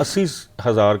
80,000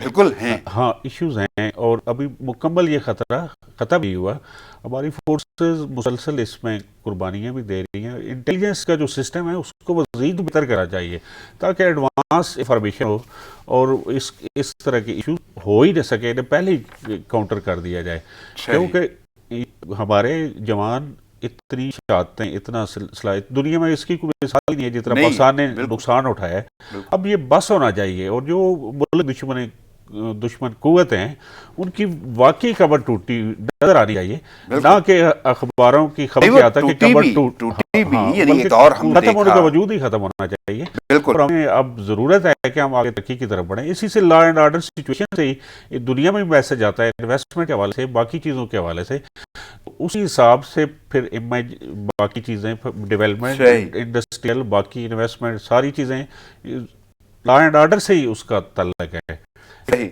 بالکل ہیں. ہاں ایشوز ہیں، اور ابھی مکمل یہ خطرہ ختم نہیں ہوا. ہماری فورسز مسلسل اس میں قربانیاں بھی دے رہی ہیں. انٹیلیجنس کا جو سسٹم ہے اس کو مزید بہتر کرنا چاہیے تاکہ ایڈوانس انفارمیشن ہو اور اس طرح کے ایشو ہو ہی نہ سکے، انہیں پہلے ہی کاؤنٹر کر دیا جائے. کیونکہ ہمارے جوان اتنی شہادتیں، اتنا صلاحیت دنیا میں اس کی کوئی مثال ہی نہیں ہے جتنا پاکستان نے نقصان اٹھایا ہے. اب یہ بس ہونا چاہیے، اور جو ملک دشمن قوت ہیں ان کی واقعی کمر ٹوٹی نظر آنی چاہیے، نہ کہ اخباروں کی خبر کیا آتا کہ کمر ٹوٹی بھی، یعنی بلکہ ایک اور ہم ختم ہونے دیکھا. کا وجود ہی ختم ہونا چاہیے. بالکل. اور ہمیں اب ضرورت ہے کہ ہم آگے ترقی کی طرف بڑھیں. اسی سے لا اینڈ آرڈر سچویشن سے ہی دنیا میں میسج آتا ہے، انویسٹمنٹ کے حوالے سے، باقی چیزوں کے حوالے سے. اسی حساب سے پھر باقی چیزیں، ڈیولپمنٹ، انڈسٹریل، باقی انویسٹمنٹ، ساری چیزیں لا اینڈ آرڈر سے ہی اس کا تعلق ہے. صحیح.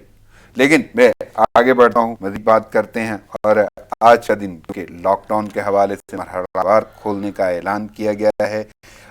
لیکن میں آگے بڑھتا ہوں، مزید بات کرتے ہیں. اور آج کا دن کے لاک ڈاؤن کے حوالے سے مرحلہ وار کھولنے کا اعلان کیا گیا ہے،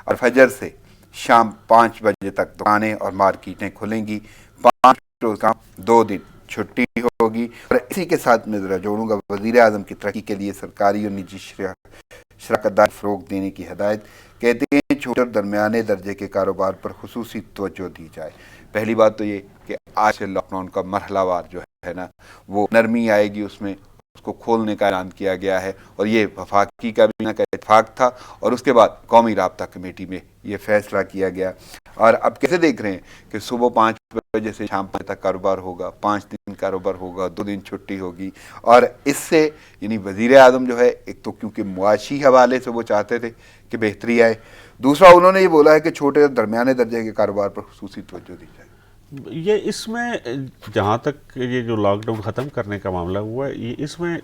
اور فجر سے شام 5 بجے تک دکانیں اور مارکیٹیں کھلیں گی. 5 روز کا 2 دن چھٹی ہوگی. اور اسی کے ساتھ میں ذرا جوڑوں گا، وزیر اعظم کی ترقی کے لیے سرکاری اور نجی شراکت داری فروغ دینے کی ہدایت. کہتے ہیں چھوٹے اور درمیانے درجے کے کاروبار پر خصوصی توجہ دی جائے. پہلی بات تو یہ کہ آج سے لاک ڈاؤن کا مرحلہ وار جو ہے نا وہ نرمی آئے گی، اس میں اس کو کھولنے کا اعلان کیا گیا ہے. اور یہ وفاقی کابینہ کا اتفاق تھا، اور اس کے بعد قومی رابطہ کمیٹی میں یہ فیصلہ کیا گیا. اور اب کیسے دیکھ رہے ہیں کہ صبح 5 بجے سے شام 5 تک کاروبار ہوگا، 5 دن کاروبار ہوگا، 2 دن چھٹی ہوگی. اور اس سے یعنی وزیر اعظم جو ہے، ایک تو کیونکہ معاشی حوالے سے وہ چاہتے تھے کہ بہتری آئے، دوسرا انہوں نے یہ بولا ہے کہ چھوٹے اور درمیانے درجے کے کاروبار پر خصوصی توجہ دی جائے. یہ اس میں جہاں تک یہ جو لاک ڈاؤن ختم کرنے کا معاملہ ہوا ہے، یہ اس میں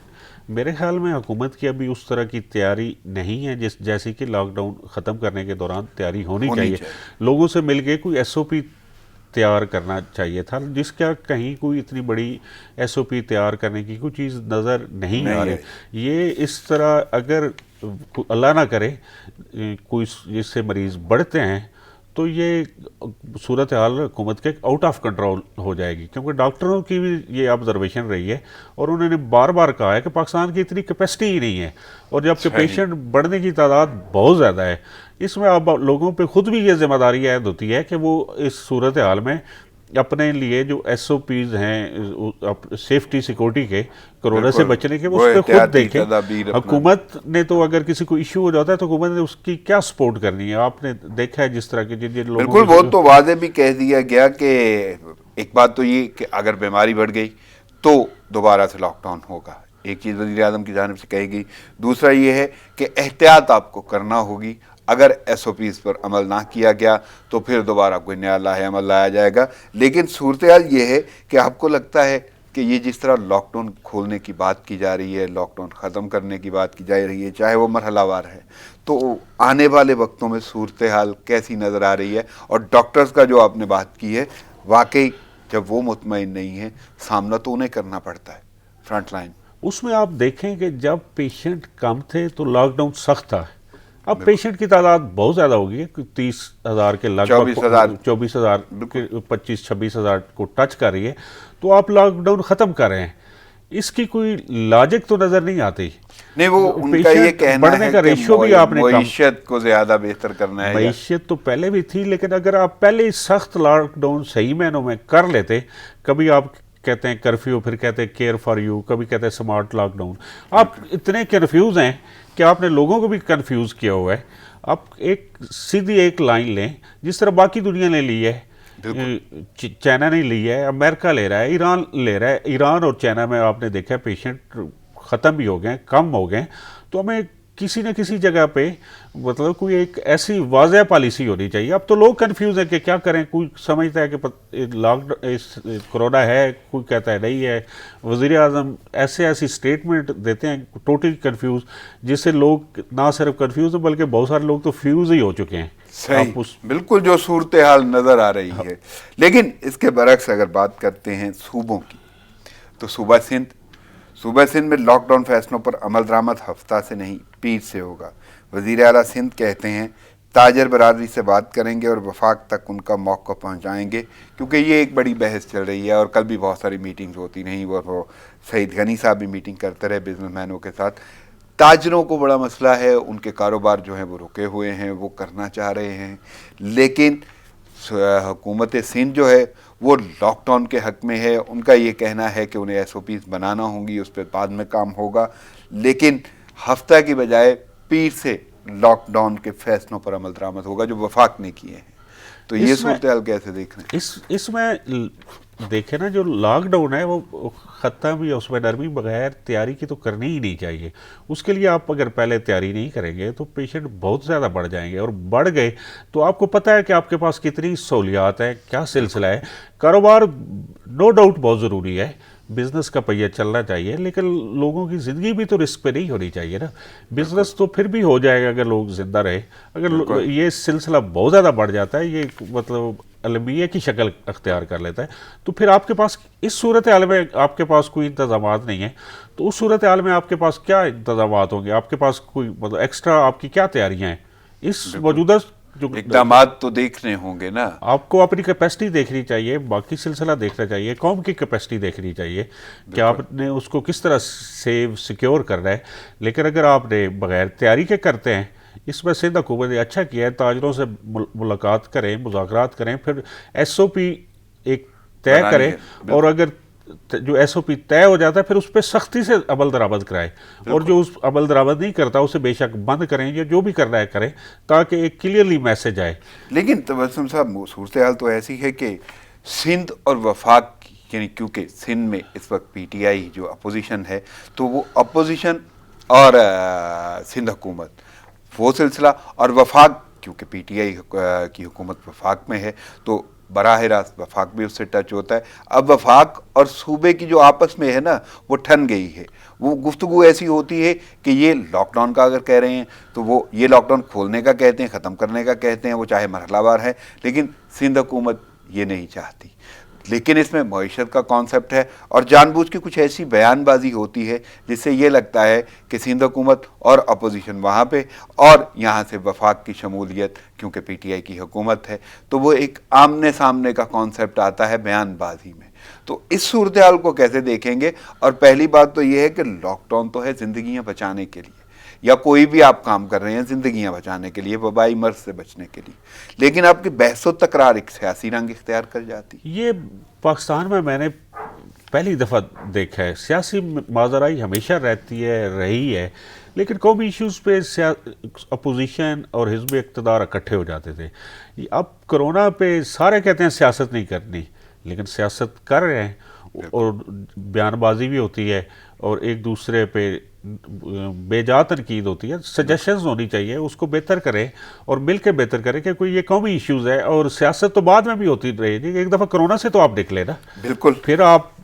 میرے خیال میں حکومت کی ابھی اس طرح کی تیاری نہیں ہے جیسی کہ لاک ڈاؤن ختم کرنے کے دوران تیاری ہونی چاہیے. لوگوں سے مل کے کوئی ایس او پی تیار کرنا چاہیے تھا، جس کا کہیں کوئی اتنی بڑی ایس او پی تیار کرنے کی کوئی چیز نظر نہیں آ رہی. یہ اس طرح اگر اللہ نہ کرے کوئی جس سے مریض بڑھتے ہیں تو یہ صورتحال حکومت کے آؤٹ آف کنٹرول ہو جائے گی. کیونکہ ڈاکٹروں کی بھی یہ آبزرویشن رہی ہے، اور انہوں نے بار بار کہا ہے کہ پاکستان کی اتنی کیپیسٹی ہی نہیں ہے، اور جب کہ پیشنٹ بڑھنے کی تعداد بہت زیادہ ہے. اس میں اب لوگوں پہ خود بھی یہ ذمہ داری عائد ہوتی ہے کہ وہ اس صورتحال میں اپنے لیے جو ایس او پیز ہیں سیفٹی سیکورٹی کے، کرونا سے بچنے کے، اس پہ خود دیکھیں. حکومت نے تو اگر کسی کو ایشو ہو جاتا ہے تو حکومت نے اس کی کیا سپورٹ کرنی ہے؟ آپ نے دیکھا ہے جس طرح کے جن لوگوں بالکل. وہ تو واضح بھی کہہ دیا گیا کہ ایک بات تو یہ کہ اگر بیماری بڑھ گئی تو دوبارہ سے لاک ڈاؤن ہوگا. ایک چیز وزیر اعظم کی جانب سے کہی گئی. دوسرا یہ ہے کہ احتیاط آپ کو کرنا ہوگی. اگر ایس او پیز پر عمل نہ کیا گیا تو پھر دوبارہ کوئی نیا لاہ عمل لایا جائے گا. لیکن صورتحال یہ ہے کہ آپ کو لگتا ہے کہ یہ جس طرح لاک ڈاؤن کھولنے کی بات کی جا رہی ہے، لاک ڈاؤن ختم کرنے کی بات کی جا رہی ہے، چاہے وہ مرحلہ وار ہے، تو آنے والے وقتوں میں صورتحال کیسی نظر آ رہی ہے؟ اور ڈاکٹرز کا جو آپ نے بات کی ہے، واقعی جب وہ مطمئن نہیں ہے، سامنا تو انہیں کرنا پڑتا ہے فرنٹ لائن. اس میں آپ دیکھیں کہ جب پیشنٹ کم تھے تو لاک ڈاؤن سخت تھا. اب پیشنٹ کی تعداد بہت زیادہ ہوگی، 30,000 کے لگ بھگ، 24,000 25-26,000 کو ٹچ کر رہی ہے. تو آپ لاک ڈاؤن ختم کر رہے ہیں، اس کی کوئی لاجک تو نظر نہیں آتی. نہیں، وہ ان کا یہ کہنا ہے کہ ریشو بھی آپ نے معیشت کو زیادہ بہتر کرنا ہے. معیشت تو پہلے بھی تھی، لیکن اگر آپ پہلے سخت لاک ڈاؤن صحیح معنوں میں کر لیتے، کبھی آپ کہتے ہیں کرفیو، پھر کہتے ہیں کیئر فار یو، کبھی کہتے ہیں سمارٹ لاک ڈاؤن. آپ اتنے کنفیوز ہیں کہ آپ نے لوگوں کو بھی کنفیوز کیا ہوا ہے. آپ ایک سیدھی ایک لائن لیں جس طرح باقی دنیا نے لی ہے. چائنا نے لی ہے، امریکہ لے رہا ہے، ایران لے رہا ہے. ایران اور چائنا میں آپ نے دیکھا پیشنٹ ختم بھی ہو گئے، کم ہو گئے. تو ہمیں کسی نہ کسی جگہ پہ مطلب کوئی ایک ایسی واضح پالیسی ہونی چاہیے. اب تو لوگ کنفیوز ہیں کہ کیا کریں. کوئی سمجھتا ہے کہ کرونا ہے، کوئی کہتا ہے نہیں ہے. وزیر اعظم ایسی سٹیٹمنٹ دیتے ہیں ٹوٹلی کنفیوز، جس سے لوگ نہ صرف کنفیوز ہیں بلکہ بہت سارے لوگ تو فیوز ہی ہو چکے ہیں. صحیح، بالکل جو صورتحال نظر آ رہی ہے. لیکن اس کے برعکس اگر بات کرتے ہیں صوبوں کی، تو صوبہ سندھ میں لاک ڈاؤن فیصلوں پر عمل درآمد ہفتہ سے نہیں، پیر سے ہوگا. وزیر اعلیٰ سندھ کہتے ہیں تاجر برادری سے بات کریں گے اور وفاق تک ان کا موقع پہنچائیں گے، کیونکہ یہ ایک بڑی بحث چل رہی ہے اور کل بھی بہت ساری میٹنگز ہوتی نہیں، وہ سعید غنی صاحب بھی میٹنگ کرتے رہے بزنس مینوں کے ساتھ۔ تاجروں کو بڑا مسئلہ ہے، ان کے کاروبار جو ہیں وہ رکے ہوئے ہیں، وہ کرنا چاہ رہے ہیں، لیکن حکومت سندھ جو ہے وہ لاک ڈاؤن کے حق میں ہے۔ ان کا یہ کہنا ہے کہ انہیں ایس او پیز بنانا ہوں گی، اس پہ بعد میں کام ہوگا، لیکن ہفتہ کی بجائے پیر سے لاک ڈاؤن کے فیصلوں پر عمل درآمد ہوگا جو وفاق نے کیے ہیں۔ تو یہ صورتحال کیسے دیکھ رہے ہیں؟ اس میں دیکھیں نا، جو لاک ڈاؤن ہے وہ ختم ہی، اس میں نرمی بغیر تیاری کی تو کرنی ہی نہیں چاہیے۔ اس کے لیے آپ اگر پہلے تیاری نہیں کریں گے تو پیشنٹ بہت زیادہ بڑھ جائیں گے، اور بڑھ گئے تو آپ کو پتہ ہے کہ آپ کے پاس کتنی سہولیات ہیں، کیا سلسلہ ہے۔ کاروبار نو ڈاؤٹ بہت ضروری ہے، بزنس کا پہیہ چلنا چاہیے، لیکن لوگوں کی زندگی بھی تو رسک پہ نہیں ہونی چاہیے نا۔ بزنس تو پھر بھی ہو جائے گا اگر لوگ زندہ رہے۔ اگر یہ سلسلہ بہت زیادہ بڑھ جاتا ہے، یہ مطلب المیہ کی شکل اختیار کر لیتا ہے، تو پھر آپ کے پاس اس صورتحال میں آپ کے پاس کوئی انتظامات نہیں ہیں، تو اس صورتحال میں آپ کے پاس کیا انتظامات ہوں گے؟ آپ کے پاس کوئی مطلب ایکسٹرا آپ کی کیا تیاریاں ہیں؟ اس موجودہ جو اقدامات تو دیکھنے ہوں گے نا۔ آپ کو اپنی کیپیسٹی دیکھنی چاہیے، باقی سلسلہ دیکھنا چاہیے، قوم کی کیپیسٹی دیکھنی چاہیے کہ آپ نے اس کو کس طرح سیو سیکیور کرنا ہے۔ لیکن اگر آپ نے بغیر تیاری کے کرتے ہیں، اس میں سندھ حکومت نے اچھا کیا ہے، تاجروں سے ملاقات کریں، مذاکرات کریں، پھر ایس او پی ایک طے کریں، اور اگر جو ایس او پی طے ہو جاتا ہے پھر اس پہ سختی سے عمل درآمد کرائے، اور جو اس عمل درآمد نہیں کرتا اسے بے شک بند کریں، یا جو بھی کرنا ہے کریں، تاکہ ایک کلیئرلی میسج آئے۔ لیکن تبسم صاحب، صورتحال تو ایسی ہے کہ سندھ اور وفاق، یعنی کیونکہ سندھ میں اس وقت پی ٹی آئی جو اپوزیشن ہے، تو وہ اپوزیشن اور سندھ حکومت وہ سلسلہ، اور وفاق کیونکہ پی ٹی آئی کی حکومت وفاق میں ہے تو براہ راست وفاق بھی اس سے ٹچ ہوتا ہے۔ اب وفاق اور صوبے کی جو آپس میں ہے نا، وہ ٹھن گئی ہے، وہ گفتگو ایسی ہوتی ہے کہ یہ لاک ڈاؤن کا اگر کہہ رہے ہیں تو وہ یہ لاک ڈاؤن کھولنے کا کہتے ہیں، ختم کرنے کا کہتے ہیں، وہ چاہے مرحلہ وار ہے، لیکن سندھ حکومت یہ نہیں چاہتی۔ لیکن اس میں معیشت کا کانسیپٹ ہے، اور جان بوجھ کے کچھ ایسی بیان بازی ہوتی ہے جس سے یہ لگتا ہے کہ سندھ حکومت اور اپوزیشن وہاں پہ، اور یہاں سے وفاق کی شمولیت کیونکہ پی ٹی آئی کی حکومت ہے، تو وہ ایک آمنے سامنے کا کانسیپٹ آتا ہے بیان بازی میں۔ تو اس صورتحال کو کیسے دیکھیں گے؟ اور پہلی بات تو یہ ہے کہ لاک ڈاؤن تو ہے زندگیاں بچانے کے لیے، یا کوئی بھی آپ کام کر رہے ہیں زندگیاں بچانے کے لیے، وبائی مرض سے بچنے کے لیے، لیکن آپ کی بحث و تکرار ایک سیاسی رنگ اختیار کر جاتی۔ یہ پاکستان میں نے پہلی دفعہ دیکھا ہے، سیاسی ماجرائی ہمیشہ رہی ہے، لیکن قومی ایشوز پہ اپوزیشن اور حزب اقتدار اکٹھے ہو جاتے تھے۔ اب کرونا پہ سارے کہتے ہیں سیاست نہیں کرنی، لیکن سیاست کر رہے ہیں، اور بیان بازی بھی ہوتی ہے، اور ایک دوسرے پہ بے جا تنقید ہوتی ہے۔ سجیشنز ہونی چاہیے، اس کو بہتر کریں اور مل کے بہتر کریں، کہ کوئی یہ قومی ایشوز ہے، اور سیاست تو بعد میں بھی ہوتی رہے گی۔ ایک دفعہ کرونا سے تو آپ نکلے نا، بالکل، پھر آپ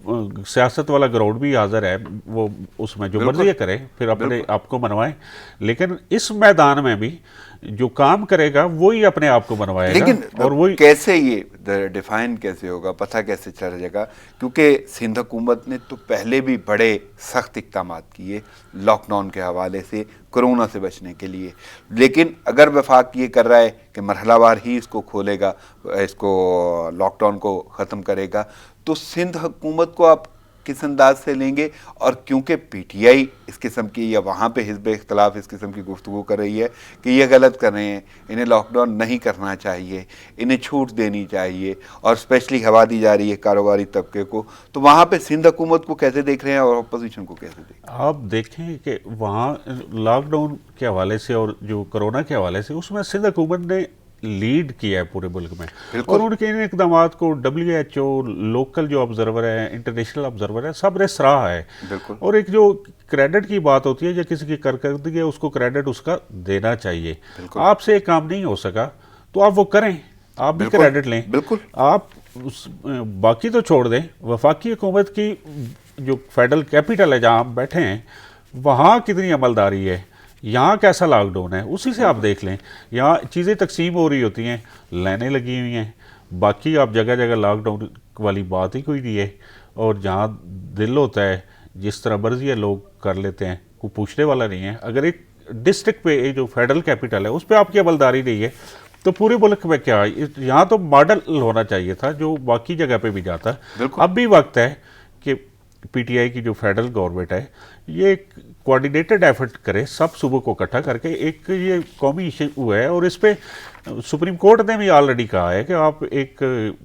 سیاست والا گراؤنڈ بھی حاضر ہے، وہ اس میں جو مرضی کریں، پھر اپنے آپ کو منوائیں، لیکن اس میدان میں بھی جو کام کرے گا وہی اپنے آپ کو منوائے گا۔ لیکن اور وہی کیسے یہ ڈیفائن کیسے ہوگا، پتہ کیسے چل جائے گا؟ کیونکہ سندھ حکومت نے تو پہلے بھی بڑے سخت اقدامات کیے لاک ڈاؤن کے حوالے سے، کرونا سے بچنے کے لیے، لیکن اگر وفاق یہ کر رہا ہے کہ مرحلہ وار ہی اس کو کھولے گا، اس کو لاک ڈاؤن کو ختم کرے گا، تو سندھ حکومت کو آپ کس انداز سے لیں گے؟ اور کیونکہ پی ٹی آئی اس قسم کی، یا وہاں پہ حزب اختلاف اس قسم کی گفتگو کر رہی ہے کہ یہ غلط کر رہے ہیں، انہیں لاک ڈاؤن نہیں کرنا چاہیے، انہیں چھوٹ دینی چاہیے، اور اسپیشلی ہوا دی جا رہی ہے کاروباری طبقے کو، تو وہاں پہ سندھ حکومت کو کیسے دیکھ رہے ہیں اور اپوزیشن کو کیسے دیکھ رہے ہیں؟ آپ دیکھیں کہ وہاں لاک ڈاؤن کے حوالے سے اور جو کرونا کے حوالے سے، اس میں سندھ حکومت نے لیڈ کیا ہے پورے ملک میں، اور ان کے ان اقدامات کو WHO، لوکل جو آبزرور ہیں، انٹرنیشنل آبزرور ہیں، سب نے سراہا ہے۔ اور ایک جو کریڈٹ کی بات ہوتی ہے، یا کسی کی کارکردگی ہے، اس کو کریڈٹ اس کا دینا چاہیے۔ آپ سے ایک کام نہیں ہو سکا تو آپ وہ کریں، آپ بھی کریڈٹ لیں، آپ باقی تو چھوڑ دیں۔ وفاقی حکومت کی جو فیڈرل کیپٹل ہے جہاں آپ بیٹھے ہیں، وہاں کتنی عملداری ہے، یہاں کیسا لاک ڈاؤن ہے، اسی سے آپ دیکھ لیں۔ یہاں چیزیں تقسیم ہو رہی ہوتی ہیں، لائنیں لگی ہوئی ہیں، باقی آپ جگہ جگہ لاک ڈاؤن والی بات ہی کوئی نہیں ہے، اور جہاں دل ہوتا ہے جس طرح مرضی ہے لوگ کر لیتے ہیں، کوئی پوچھنے والا نہیں ہے۔ اگر ایک ڈسٹرکٹ پہ جو فیڈرل کیپٹل ہے اس پہ آپ کی عملداری نہیں ہے تو پورے ملک میں کیا یہاں تو ماڈل ہونا چاہیے تھا جو باقی جگہ پہ بھی جاتا. اب بھی وقت ہے کہ پی ٹی آئی کی جو فیڈرل گورنمنٹ ہے یہ کوآرڈینیٹڈ ایفرٹ کرے سب صوبوں کو اکٹھا کر کے. ایک یہ قومی ایشو ہے اور اس پہ سپریم کورٹ نے بھی آلریڈی کہا ہے کہ آپ ایک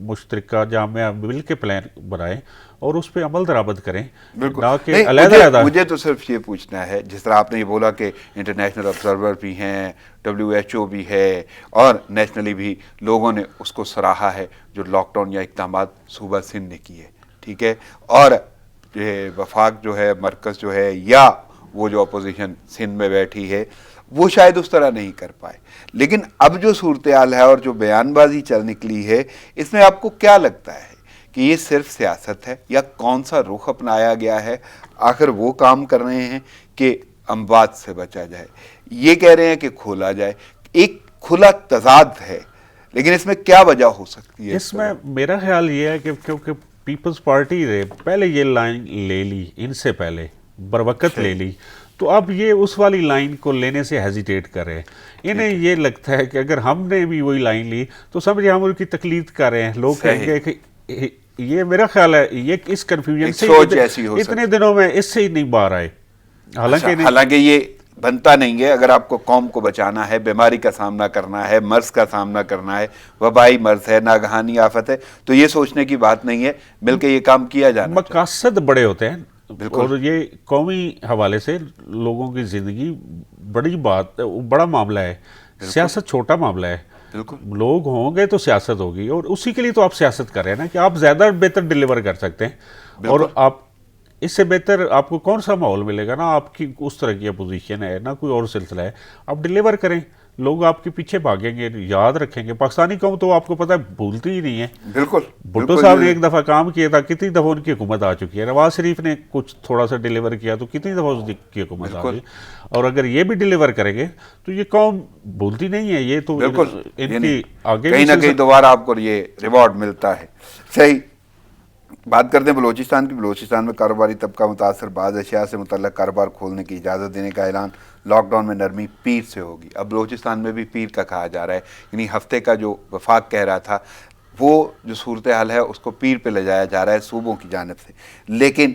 مشترکہ جامعہ مل کے پلان بنائیں اور اس پہ عمل درآمد کریں. بالکل کہ علیحدہ مجھے تو صرف یہ پوچھنا ہے جس طرح آپ نے یہ بولا کہ انٹرنیشنل آبزرور بھی ہیں, WHO بھی ہے اور نیشنلی بھی لوگوں نے اس کو سراہا ہے جو لاک ڈاؤن یا اقدامات صوبہ سندھ نے کیے, ٹھیک ہے, اور وفاق جو ہے مرکز جو ہے یا وہ جو اپوزیشن سندھ میں بیٹھی ہے وہ شاید اس طرح نہیں کر پائے. لیکن اب جو صورتحال ہے اور جو بیان بازی چل نکلی ہے اس میں آپ کو کیا لگتا ہے کہ یہ صرف سیاست ہے یا کون سا رخ اپنایا گیا ہے؟ آخر وہ کام کر رہے ہیں کہ اموات سے بچا جائے, یہ کہہ رہے ہیں کہ کھولا جائے, ایک کھلا تضاد ہے, لیکن اس میں کیا وجہ ہو سکتی ہے؟ اس میں میرا خیال یہ ہے کہ کیونکہ پیپلز پارٹی نے پہلے یہ لائن لے لی, ان سے پہلے بروقت لے لی, تو اب یہ اس والی لائن کو لینے سے ہیزیٹیٹ کر رہے ہیں. انہیں یہ لگتا ہے کہ اگر ہم نے بھی وہی لائن لی تو سمجھے ہم ان کی تقلید کر رہے ہیں. لوگ کہیں گے کہ یہ میرا خیال ہے یہ اس کنفیوژن سے اتنے دنوں میں اس سے ہی نہیں باہر آئے. حالانکہ یہ بنتا نہیں ہے. اگر آپ کو قوم کو بچانا ہے, بیماری کا سامنا کرنا ہے, مرض کا سامنا کرنا ہے, وبائی مرض ہے, ناگہانی آفت ہے, تو یہ سوچنے کی بات نہیں ہے, مل کے یہ کام کیا جانا. مقاصد بڑے ہوتے ہیں اور یہ قومی حوالے سے لوگوں کی زندگی بڑا معاملہ ہے, سیاست چھوٹا معاملہ ہے. لوگ ہوں گے تو سیاست ہوگی اور اسی کے لیے تو آپ سیاست کر رہے ہیں نا کہ آپ زیادہ بہتر ڈیلیور کر سکتے ہیں. اور آپ اس سے بہتر آپ کو کون سا ماحول ملے گا نا, آپ کی اس طرح کی اپوزیشن ہے نہ کوئی اور سلسلہ ہے, آپ ڈیلیور کریں, لوگ آپ کے پیچھے بھاگیں گے, یاد رکھیں گے. پاکستانی قوم تو آپ کو پتہ ہے بھولتی ہی نہیں ہے. بالکل بھٹو صاحب نے ایک دفعہ کام کیا تھا, کتنی دفعہ ان کی حکومت آ چکی ہے. نواز شریف نے کچھ تھوڑا سا ڈیلیور کیا تو کتنی دفعہ اس کی حکومت آ گئی. اور اگر یہ بھی ڈیلیور کریں گے تو یہ قوم بھولتی نہیں ہے. یہ تو ان کی آگے کہیں نہ کہیں دوبارہ آپ کو یہ ریوارڈ ملتا ہے. صحیح بات کرتے ہیں بلوچستان کی. بلوچستان میں کاروباری طبقہ متاثر, بعض اشیاء سے متعلق کاروبار کھولنے کی اجازت دینے کا اعلان. لاک ڈاؤن میں نرمی پیر سے ہوگی. اب بلوچستان میں بھی پیر کا کہا جا رہا ہے, یعنی ہفتے کا جو وفاق کہہ رہا تھا وہ جو صورتحال ہے اس کو پیر پہ لے جایا جا رہا ہے صوبوں کی جانب سے. لیکن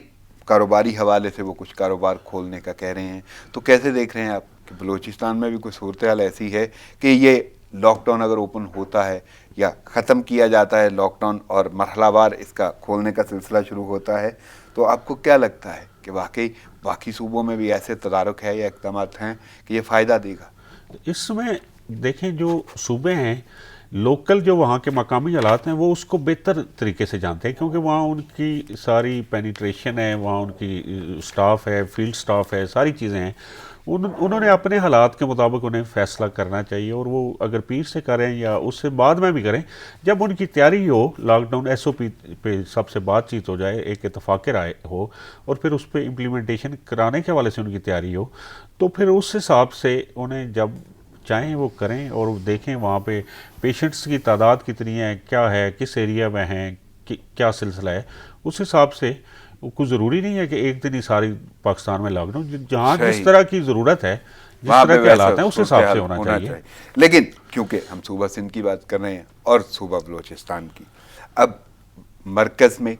کاروباری حوالے سے وہ کچھ کاروبار کھولنے کا کہہ رہے ہیں. تو کیسے دیکھ رہے ہیں آپ کہ بلوچستان میں بھی کوئی صورتحال ایسی ہے کہ یہ لاک ڈاؤن اگر اوپن ہوتا ہے یا ختم کیا جاتا ہے لاک ڈاؤن اور مرحلہ وار اس کا کھولنے کا سلسلہ شروع ہوتا ہے, تو آپ کو کیا لگتا ہے کہ واقعی باقی صوبوں میں بھی ایسے تدارک ہے یا اقدامات ہیں کہ یہ فائدہ دے گا؟ اس میں دیکھیں جو صوبے ہیں لوکل, جو وہاں کے مقامی حالات ہیں وہ اس کو بہتر طریقے سے جانتے ہیں کیونکہ وہاں ان کی ساری پینیٹریشن ہے, وہاں ان کی سٹاف ہے, فیلڈ سٹاف ہے, ساری چیزیں ہیں. انہوں نے اپنے حالات کے مطابق انہیں فیصلہ کرنا چاہیے اور وہ اگر پیر سے کریں یا اس سے بعد میں بھی کریں, جب ان کی تیاری ہو لاک ڈاؤن ایس او پی پہ سب سے بات چیت ہو جائے, ایک اتفاق رائے ہو اور پھر اس پہ امپلیمنٹیشن کرانے کے حوالے سے ان کی تیاری ہو, تو پھر اس حساب سے انہیں جب چاہیں وہ کریں اور دیکھیں وہاں پہ پیشنٹس کی تعداد کتنی ہے, کیا ہے, کس ایریا میں ہیں, کیا سلسلہ ہے, اس حساب سے. کوئی ضروری نہیں ہے کہ ایک دن ہی ساری پاکستان میں لاک ڈاؤن, جہاں جس طرح کی ضرورت ہے, جس طرح کے حالات ہیں اس حساب سے ہونا چاہیے. لیکن کیونکہ ہم صوبہ سندھ کی بات کر رہے ہیں اور صوبہ بلوچستان کی, اب مرکز میں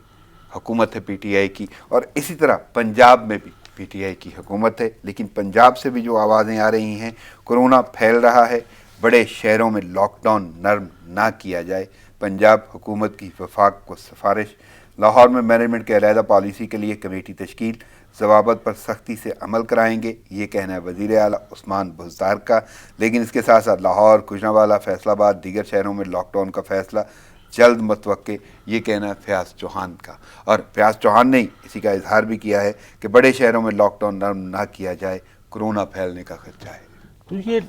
حکومت ہے پی ٹی آئی کی اور اسی طرح پنجاب میں بھی پی ٹی آئی کی حکومت ہے, لیکن پنجاب سے بھی جو آوازیں آ رہی ہیں, کورونا پھیل رہا ہے, بڑے شہروں میں لاک ڈاؤن نرم نہ کیا جائے. پنجاب حکومت کی وفاق کو سفارش, لاہور میں مینجمنٹ کے علیحدہ پالیسی کے لیے کمیٹی تشکیل, ضوابط پر سختی سے عمل کرائیں گے, یہ کہنا ہے وزیر اعلیٰ عثمان بزدار کا. لیکن اس کے ساتھ ساتھ لاہور, گوجرانوالہ, فیصل آباد, دیگر شہروں میں لاک ڈاؤن کا فیصلہ جلد متوقع, یہ کہنا ہے فیاض چوہان کا. اور فیاض چوہان نے اسی کا اظہار بھی کیا ہے کہ بڑے شہروں میں لاک ڈاؤن نرم نہ کیا جائے, کورونا پھیلنے کا خدشہ ہے. تو یہ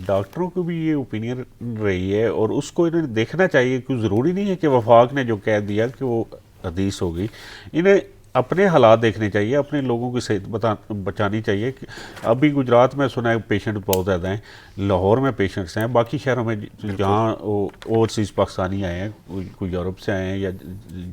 ڈاکٹروں کو بھی یہ اوپینین رہی ہے اور اس کو انہیں دیکھنا چاہیے. کوئی ضروری نہیں ہے کہ وفاق نے جو کہہ دیا کہ وہ حدیث ہوگی, انہیں اپنے حالات دیکھنے چاہیے, اپنے لوگوں کی صحت بچانی چاہیے. ابھی گجرات میں سنا ہے پیشنٹ بہت زیادہ ہیں, لاہور میں پیشنٹس ہیں, باقی شہروں میں جہاں اوورسیز پاکستانی آئے ہیں, کوئی یورپ سے آئے ہیں یا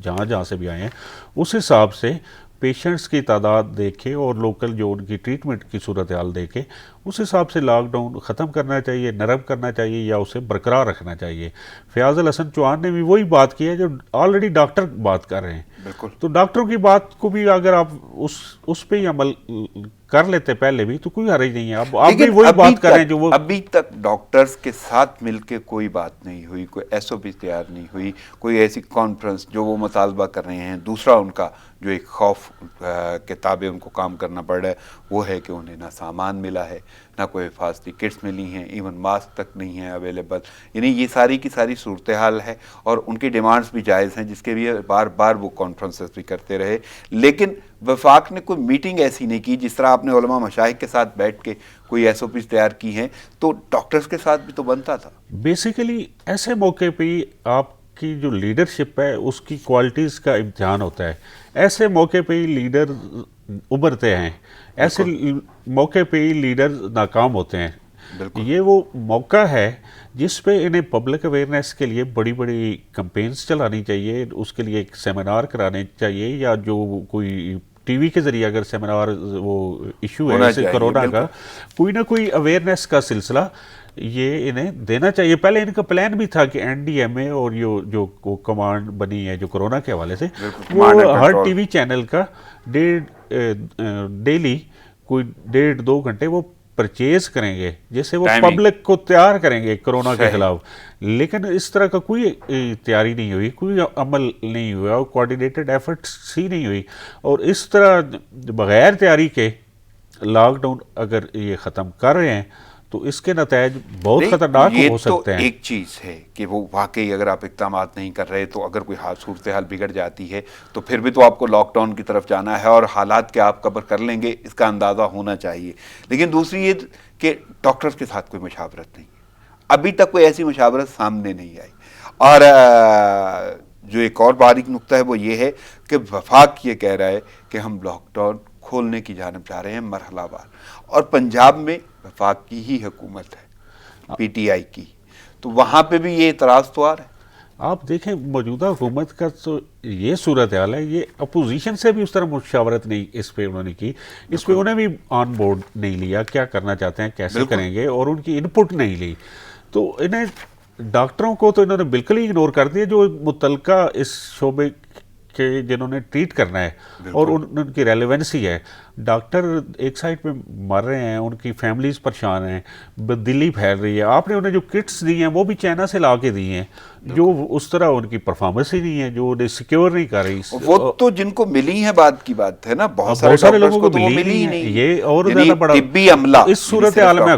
جہاں سے بھی آئے ہیں, اس حساب سے پیشنٹس کی تعداد دیکھے اور لوکل جو ان کی ٹریٹمنٹ کی صورتحال دیکھے, اس حساب سے لاک ڈاؤن ختم کرنا چاہیے، نرم کرنا چاہیے یا اسے برقرار رکھنا چاہیے۔ فیاض الحسن چوہان نے بھی وہی بات کی ہے جو آلریڈی ڈاکٹر بات کر رہے ہیں۔ بالکل، تو ڈاکٹروں کی بات کو بھی اگر آپ اس پہ ہی عمل کر لیتے پہلے بھی تو کوئی حرج نہیں ہے۔ آپ بھی وہی بات کر رہے ہیں جو وہ ابھی تک ڈاکٹرز کے ساتھ مل کے کوئی بات نہیں ہوئی، کوئی ایس او پی تیار نہیں ہوئی، کوئی ایسی کانفرنس جو وہ مطالبہ کر رہے ہیں۔ دوسرا ان کا جو ایک خوف کے تابع ان کو کام کرنا پڑ رہا ہے وہ ہے کہ انہیں نہ سامان ملا ہے، نہ کوئی حفاظتی کٹس ملی ہیں، ایون ماسک تک نہیں ہیں اویلیبل۔ یعنی یہ ساری کی ساری صورتحال ہے، اور ان کی ڈیمانڈز بھی جائز ہیں جس کے لیے بار بار وہ کانفرنسز بھی کرتے رہے، لیکن وفاق نے کوئی میٹنگ ایسی نہیں کی جس طرح آپ نے علماء مشائخ کے ساتھ بیٹھ کے کوئی ایس او پیز تیار کی ہیں، تو ڈاکٹرز کے ساتھ بھی تو بنتا تھا۔ بیسیکلی ایسے موقع پہ ہی آپ کی جو لیڈرشپ ہے اس کی کوالٹیز کا امتحان ہوتا ہے۔ ایسے موقع پہ ہی لیڈر ابھرتے ہیں، ایسے موقع پہ ہی لیڈر ناکام ہوتے ہیں۔ بالکل، یہ وہ موقع ہے جس پہ انہیں پبلک اویئرنیس کے لیے بڑی بڑی کمپینز چلانی چاہیے، اس کے لیے ایک سیمینار کرانے چاہیے، یا جو کوئی ٹی وی کے ذریعے اگر سیمینار وہ ایشو ہے جیسے کرونا کا، کوئی نہ کوئی اویئرنیس کا سلسلہ یہ انہیں دینا چاہیے۔ پہلے ان کا پلان بھی تھا کہ این ڈی ایم اے اور جو کمانڈ بنی ہے جو کرونا کے حوالے سے، وہ ہر ٹی وی چینل کا ڈیلی کوئی 1.5-2 گھنٹے وہ پرچیز کریں گے، جیسے وہ پبلک کو تیار کریں گے کرونا کے خلاف۔ لیکن اس طرح کا کوئی تیاری نہیں ہوئی، کوئی عمل نہیں ہوا، اور کوآرڈینیٹڈ ایفرٹس ہی نہیں ہوئی، اور اس طرح بغیر تیاری کے لاک ڈاؤن اگر یہ ختم کر رہے ہیں تو اس کے نتائج بہت خطرناک ہو سکتے ہیں۔ یہ تو ایک چیز ہے کہ وہ واقعی اگر آپ اقدامات نہیں کر رہے تو اگر کوئی صورتحال بگڑ جاتی ہے تو پھر بھی تو آپ کو لاک ڈاؤن کی طرف جانا ہے، اور حالات کے آپ کور کر لیں گے اس کا اندازہ ہونا چاہیے۔ لیکن دوسری یہ کہ ڈاکٹرز کے ساتھ کوئی مشاورت نہیں ہے، ابھی تک کوئی ایسی مشاورت سامنے نہیں آئی۔ اور جو ایک اور باریک نقطہ ہے وہ یہ ہے کہ وفاق یہ کہہ رہا ہے کہ ہم لاک ڈاؤن کھولنے کی جانب جا رہے ہیں مرحلہ وار، اور پنجاب میں وفاق کی ہی حکومت ہے، پی ٹی آئی کی، تو وہاں پہ بھی یہ اعتراض تو آ رہا ہے۔ آپ دیکھیں موجودہ حکومت کا تو یہ صورتحال ہے، یہ اپوزیشن سے بھی اس طرح مشاورت نہیں اس پہ انہوں نے کی، اس پہ انہیں بھی آن بورڈ نہیں لیا، کیا کرنا چاہتے ہیں کیسے کریں گے، اور ان کی انپٹ نہیں لی۔ تو انہیں ڈاکٹروں کو تو انہوں نے بالکل ہی اگنور کر دیا جو متعلقہ اس شعبے کہ جنہوں نے ٹریٹ کرنا ہے اور ان کی ریلیونسی ہے۔ ڈاکٹر ایک سائڈ پہ مر رہے ہیں، ان کی فیملیز پریشان ہیں، بدلی پھیل رہی ہے۔ آپ نے انہیں جو کٹس دی ہیں وہ بھی چائنا سے لا کے دی ہیں، جو اس طرح ان کی پرفارمنس ہی نہیں ہے، جو انہیں سیکیور نہیں کر رہی۔ وہ تو جن کو ملی ہیں بات کی بات ہے نا، بہت سارے لوگوں کو تو وہ ملی ہی نہیں۔ یہ اور زیادہ بڑا طبی عملہ اس صورتحال میں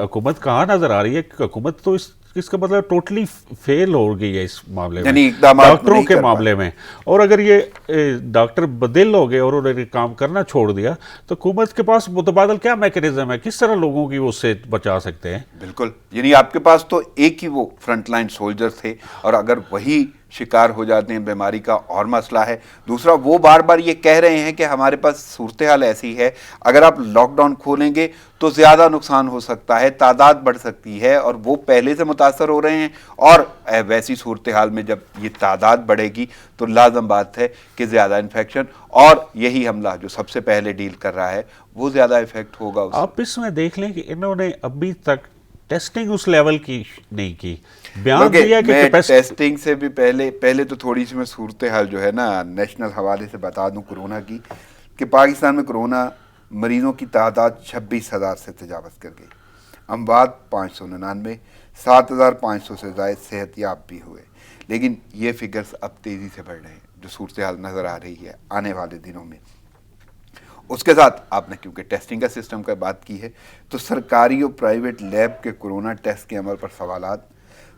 حکومت کہاں نظر آ رہی ہے؟ حکومت تو اس کا مطلب ٹوٹلی فیل ہو گئی ہے اس معاملے میں، ڈاکٹروں کے معاملے میں۔ اور اگر یہ ڈاکٹر بدل ہو گئے اور انہوں نے کام کرنا چھوڑ دیا تو حکومت کے پاس متبادل کیا میکینزم ہے؟ کس طرح لوگوں کی وہ اس سے بچا سکتے ہیں؟ بالکل، یعنی آپ کے پاس تو ایک ہی وہ فرنٹ لائن سولجر تھے، اور اگر وہی شکار ہو جاتے ہیں بیماری کا اور مسئلہ ہے۔ دوسرا وہ بار بار یہ کہہ رہے ہیں کہ ہمارے پاس صورتحال ایسی ہے، اگر آپ لاک ڈاؤن کھولیں گے تو زیادہ نقصان ہو سکتا ہے، تعداد بڑھ سکتی ہے، اور وہ پہلے سے متاثر ہو رہے ہیں، اور ویسی صورتحال میں جب یہ تعداد بڑھے گی تو لازم بات ہے کہ زیادہ انفیکشن، اور یہی حملہ جو سب سے پہلے ڈیل کر رہا ہے وہ زیادہ افیکٹ ہوگا۔ آپ اس میں دیکھ لیں کہ انہوں نے ابھی تک ٹیسٹنگ اس لیول کی نہیں کی، بیان دیا کہ ٹیسٹنگ سے بھی پہلے تو تھوڑی سی میں صورتحال جو ہے نا نیشنل حوالے سے بتا دوں کورونا کی، کہ پاکستان میں کورونا مریضوں کی تعداد 26,000 سے تجاوز کر گئی، اموات 599، 7,500 سے زائد صحت یاب بھی ہوئے۔ لیکن یہ فگرز اب تیزی سے بڑھ رہے ہیں جو صورتحال نظر آ رہی ہے آنے والے دنوں میں۔ اس کے ساتھ آپ نے کیونکہ ٹیسٹنگ کا سسٹم کا بات کی ہے تو سرکاری اور پرائیویٹ لیب کے کورونا ٹیسٹ کے عمل پر سوالات۔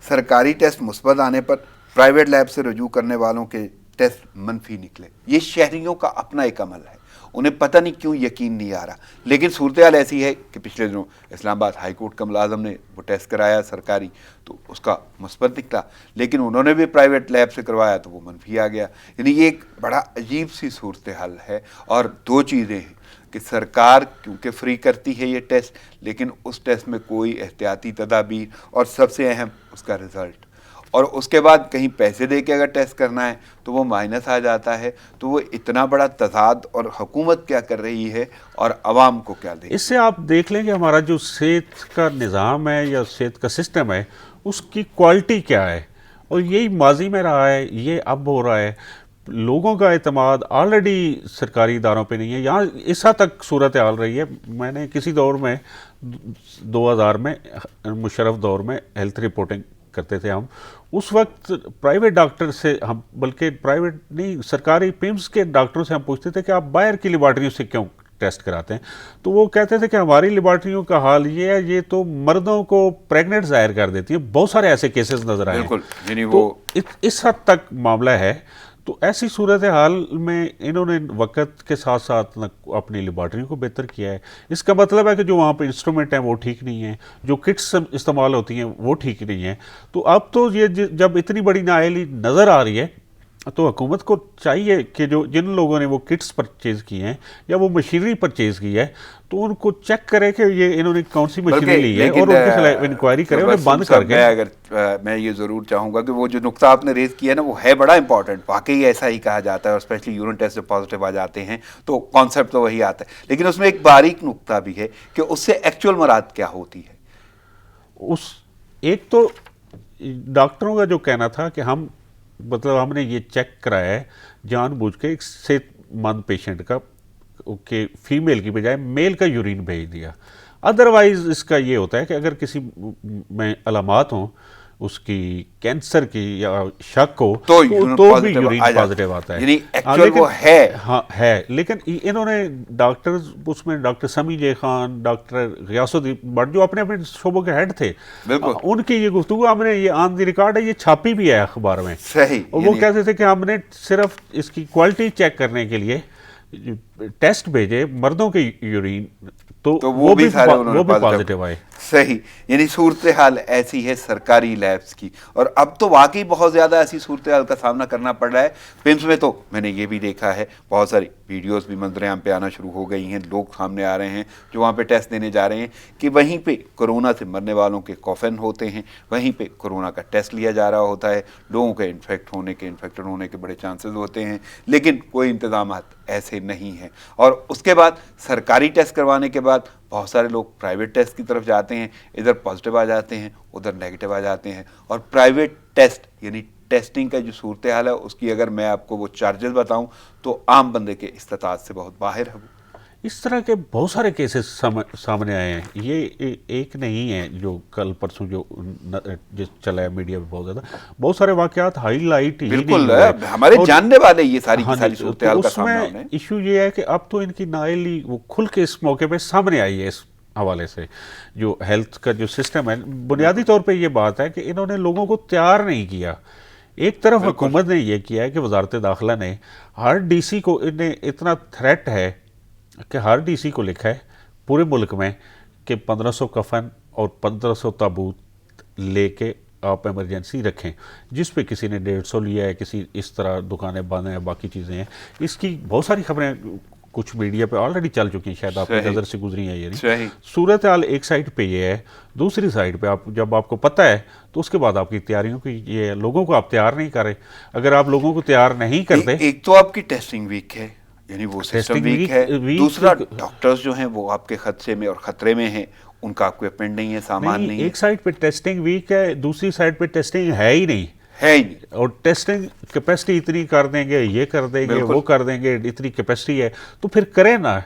سرکاری ٹیسٹ مثبت آنے پر پرائیویٹ لیب سے رجوع کرنے والوں کے ٹیسٹ منفی نکلے۔ یہ شہریوں کا اپنا ایک عمل ہے، انہیں پتہ نہیں کیوں یقین نہیں آ رہا، لیکن صورتحال ایسی ہے کہ پچھلے دنوں اسلام آباد ہائی کورٹ کا ملازم نے وہ ٹیسٹ کرایا سرکاری تو اس کا مثبت نکلا، لیکن انہوں نے بھی پرائیویٹ لیب سے کروایا تو وہ منفی آ گیا۔ یعنی یہ ایک بڑا عجیب سی صورتحال ہے، اور دو چیزیں ہیں کہ سرکار کیونکہ فری کرتی ہے یہ ٹیسٹ، لیکن اس ٹیسٹ میں کوئی احتیاطی تدابیر، اور سب سے اہم اس کا رزلٹ اور اس کے بعد کہیں پیسے دے کے اگر ٹیسٹ کرنا ہے تو وہ مائنس آ جاتا ہے. تو وہ اتنا بڑا تضاد, اور حکومت کیا کر رہی ہے اور عوام کو کیا دے. اس سے آپ دیکھ لیں کہ ہمارا جو صحت کا نظام ہے یا صحت کا سسٹم ہے اس کی کوالٹی کیا ہے, اور یہی ماضی میں رہا ہے, یہ اب ہو رہا ہے. لوگوں کا اعتماد آلریڈی سرکاری اداروں پہ نہیں ہے. یہاں اس حد تک صورت حال رہی ہے, میں نے کسی دور میں 2000 میں مشرف دور میں ہیلتھ رپورٹنگ کرتے تھے ہم, اس وقت پرائیویٹ ڈاکٹر سے ہم, بلکہ پرائیویٹ نہیں سرکاری پیمز کے ڈاکٹروں سے ہم پوچھتے تھے کہ آپ باہر کی لیبارٹریوں سے کیوں ٹیسٹ کراتے ہیں, تو وہ کہتے تھے کہ ہماری لیبارٹریوں کا حال یہ ہے, یہ تو مردوں کو پریگننٹ ظاہر کر دیتی ہے. بہت سارے ایسے کیسز نظر آئے ہیں. بالکل, یعنی تو وہ اس حد تک معاملہ ہے. تو ایسی صورتحال میں انہوں نے وقت کے ساتھ ساتھ اپنی لیبارٹریوں کو بہتر کیا ہے. اس کا مطلب ہے کہ جو وہاں پہ انسٹرومنٹ ہیں وہ ٹھیک نہیں ہیں, جو کٹس استعمال ہوتی ہیں وہ ٹھیک نہیں ہیں. تو اب تو یہ جب اتنی بڑی نااہلی نظر آ رہی ہے تو حکومت کو چاہیے کہ جو جن لوگوں نے وہ کٹس پرچیز کی ہیں یا وہ مشینری پرچیز کی ہے تو ان کو چیک کرے کہ یہ انہوں نے کون سی مشینری لی ہے, اور ان کے خلاف انکوائری کرے, انہیں بند کر کے. میں یہ ضرور چاہوں گا کہ وہ جو نقطہ آپ نے ریز کیا ہے نا وہ ہے بڑا امپورٹنٹ, واقعی ایسا ہی کہا جاتا ہے, اور اسپیشلی یورین ٹیسٹ جب پازیٹیو آ جاتے ہیں تو کانسیپٹ تو وہی آتا ہے, لیکن اس میں ایک باریک نقطہ بھی ہے کہ اس سے ایکچوئل مراد کیا ہوتی ہے. ایک تو ڈاکٹروں کا جو کہنا تھا کہ ہم نے یہ چیک کرایا ہے جان بوجھ کے ایک صحت مند پیشنٹ کا کہ فیمیل کی بجائے میل کا یورین بھیج دیا. ادروائز اس کا یہ ہوتا ہے کہ اگر کسی میں علامات ہوں اس کی کینسر کی یا شک ہو تو بھی یورین پازیٹیو آتا ہے. یعنی ایکچوئل وہ ہے. ہاں ہے, لیکن انہوں نے ڈاکٹرز, اس میں doctor Sami J Khan, doctor Ghiyas Uddin but جو اپنے اپنے شعبوں کے ہیڈ تھے, ان کی یہ گفتگو ہم نے, یہ آن دی ریکارڈ ہے, یہ چھاپی بھی ہے اخبار میں. صحیح. اور وہ کہتے تھے کہ ہم نے صرف اس کی کوالٹی چیک کرنے کے لیے ٹیسٹ بھیجے مردوں کے یورین, تو وہ بھی پازیٹیو آئے. صحیح. یعنی صورتحال ایسی ہے سرکاری لیبس کی, اور اب تو واقعی بہت زیادہ ایسی صورتحال کا سامنا کرنا پڑ رہا ہے. پیمز میں تو میں نے یہ بھی دیکھا ہے, بہت ساری ویڈیوز بھی منظر عام پہ آنا شروع ہو گئی ہیں, لوگ سامنے آ رہے ہیں جو وہاں پہ ٹیسٹ دینے جا رہے ہیں کہ وہیں پہ کرونا سے مرنے والوں کے کوفن ہوتے ہیں, وہیں پہ کرونا کا ٹیسٹ لیا جا رہا ہوتا ہے, لوگوں کے انفیکٹڈ ہونے کے بڑے چانسز ہوتے ہیں, لیکن کوئی انتظامات ایسے نہیں ہیں. اور اس کے بعد سرکاری ٹیسٹ کروانے کے بعد بہت سارے لوگ پرائیویٹ ٹیسٹ کی طرف جاتے ہیں, ادھر پازیٹیو آ جاتے ہیں, ادھر نیگیٹو آ جاتے ہیں. اور پرائیویٹ ٹیسٹ یعنی ٹیسٹنگ کا جو صورتحال ہے اس کی اگر میں آپ کو وہ چارجز بتاؤں تو عام بندے کے استطاعت سے بہت باہر ہے. وہ اس طرح کے بہت سارے کیسز سامنے آئے ہیں. یہ ایک نہیں ہے جو کل پرسوں جو چلا ہے میڈیا پہ, بہت سارے واقعات ہائی لائٹ بالکل ہمارے جاننے والے یہ ساری صورتحال کا سامنا ہونا ہے. ایشو یہ ہے کہ اب تو ان کی نااہلی وہ کھل کے اس موقع پہ سامنے آئی ہے. اس حوالے سے جو ہیلتھ کا جو سسٹم ہے, بنیادی طور پہ یہ بات ہے کہ انہوں نے لوگوں کو تیار نہیں کیا. ایک طرف حکومت نے یہ کیا ہے کہ وزارت داخلہ نے ہر ڈی سی کو, انہیں اتنا تھریٹ ہے کہ ہر ڈی سی کو لکھا ہے پورے ملک میں کہ 1500 کفن اور 1500 تابوت لے کے آپ ایمرجنسی رکھیں, جس پہ کسی نے 150 لیا ہے, کسی اس طرح دکانیں بند ہیں, باقی چیزیں ہیں. اس کی بہت ساری خبریں کچھ میڈیا پہ آلریڈی چل چکی ہیں, شاید آپ کی نظر سے گزری ہیں. یہ صورتحال ایک سائڈ پہ یہ ہے, دوسری سائڈ پہ جب آپ کو پتہ ہے تو اس کے بعد آپ کی تیاریوں کی, یہ لوگوں کو آپ تیار نہیں کریں. اگر آپ لوگوں کو تیار نہیں کرتے, ایک تو آپ کی ٹیسٹنگ ویک ہے, یعنی وہ سسٹم ویک ہے. دوسرا ڈاکٹرز جو ہیں وہ آپ کے خدشے میں اور خطرے میں ہیں, ان کا اکوپمنٹ نہیں ہے, سامان نہیں ہے. ایک سائڈ پہ ٹیسٹنگ ویک ہے, دوسری سائڈ پہ ٹیسٹنگ ہے ہی نہیں. اور ٹیسٹنگ کیپیسٹی اتنی کر دیں گے, یہ کر دیں گے, وہ کر دیں گے, اتنی کیپیسٹی ہے تو پھر کریں نا,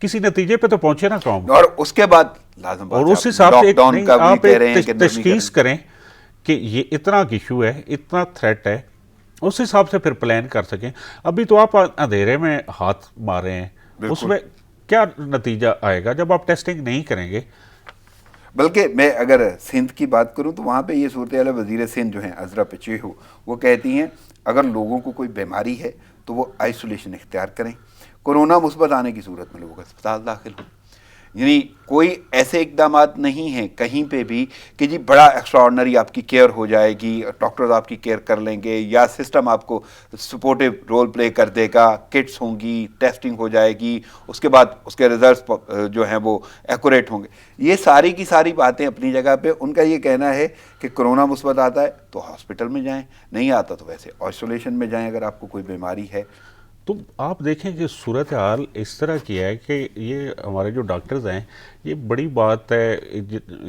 کسی نتیجے پہ تو پہنچے نا قوم. اور اس کے بعد لازم اور اس حساب سے آپ تشخیص کریں کہ یہ اتنا ایشو ہے, اتنا تھریٹ ہے, اس حساب سے پھر پلان کر سکیں. ابھی تو آپ اندھیرے میں ہاتھ مارے ہیں, اس میں کیا نتیجہ آئے گا جب آپ ٹیسٹنگ نہیں کریں گے. بلکہ میں اگر سندھ کی بات کروں تو وہاں پہ یہ صورتحال ہے, وزیر سندھ جو ہیں عذرا پچیہو, وہ کہتی ہیں اگر لوگوں کو کوئی بیماری ہے تو وہ آئسولیشن اختیار کریں, کورونا مثبت آنے کی صورت میں لوگوں کا اسپتال داخل ہوں. یعنی کوئی ایسے اقدامات نہیں ہیں کہیں پہ بھی کہ جی بڑا ایکسٹراڈنری آپ کی کیئر ہو جائے گی، ڈاکٹرز آپ کی کیئر کر لیں گے یا سسٹم آپ کو سپورٹیو رول پلے کر دے گا، کٹس ہوں گی، ٹیسٹنگ ہو جائے گی، اس کے بعد اس کے ریزلٹس جو ہیں وہ ایکوریٹ ہوں گے. یہ ساری کی ساری باتیں اپنی جگہ پہ. ان کا یہ کہنا ہے کہ کرونا مثبت آتا ہے تو ہاسپٹل میں جائیں، نہیں آتا تو ویسے آئسولیشن میں جائیں اگر آپ کو کوئی بیماری ہے. تو آپ دیکھیں کہ صورتحال اس طرح کی ہے کہ یہ ہمارے جو ڈاکٹرز ہیں، یہ بڑی بات ہے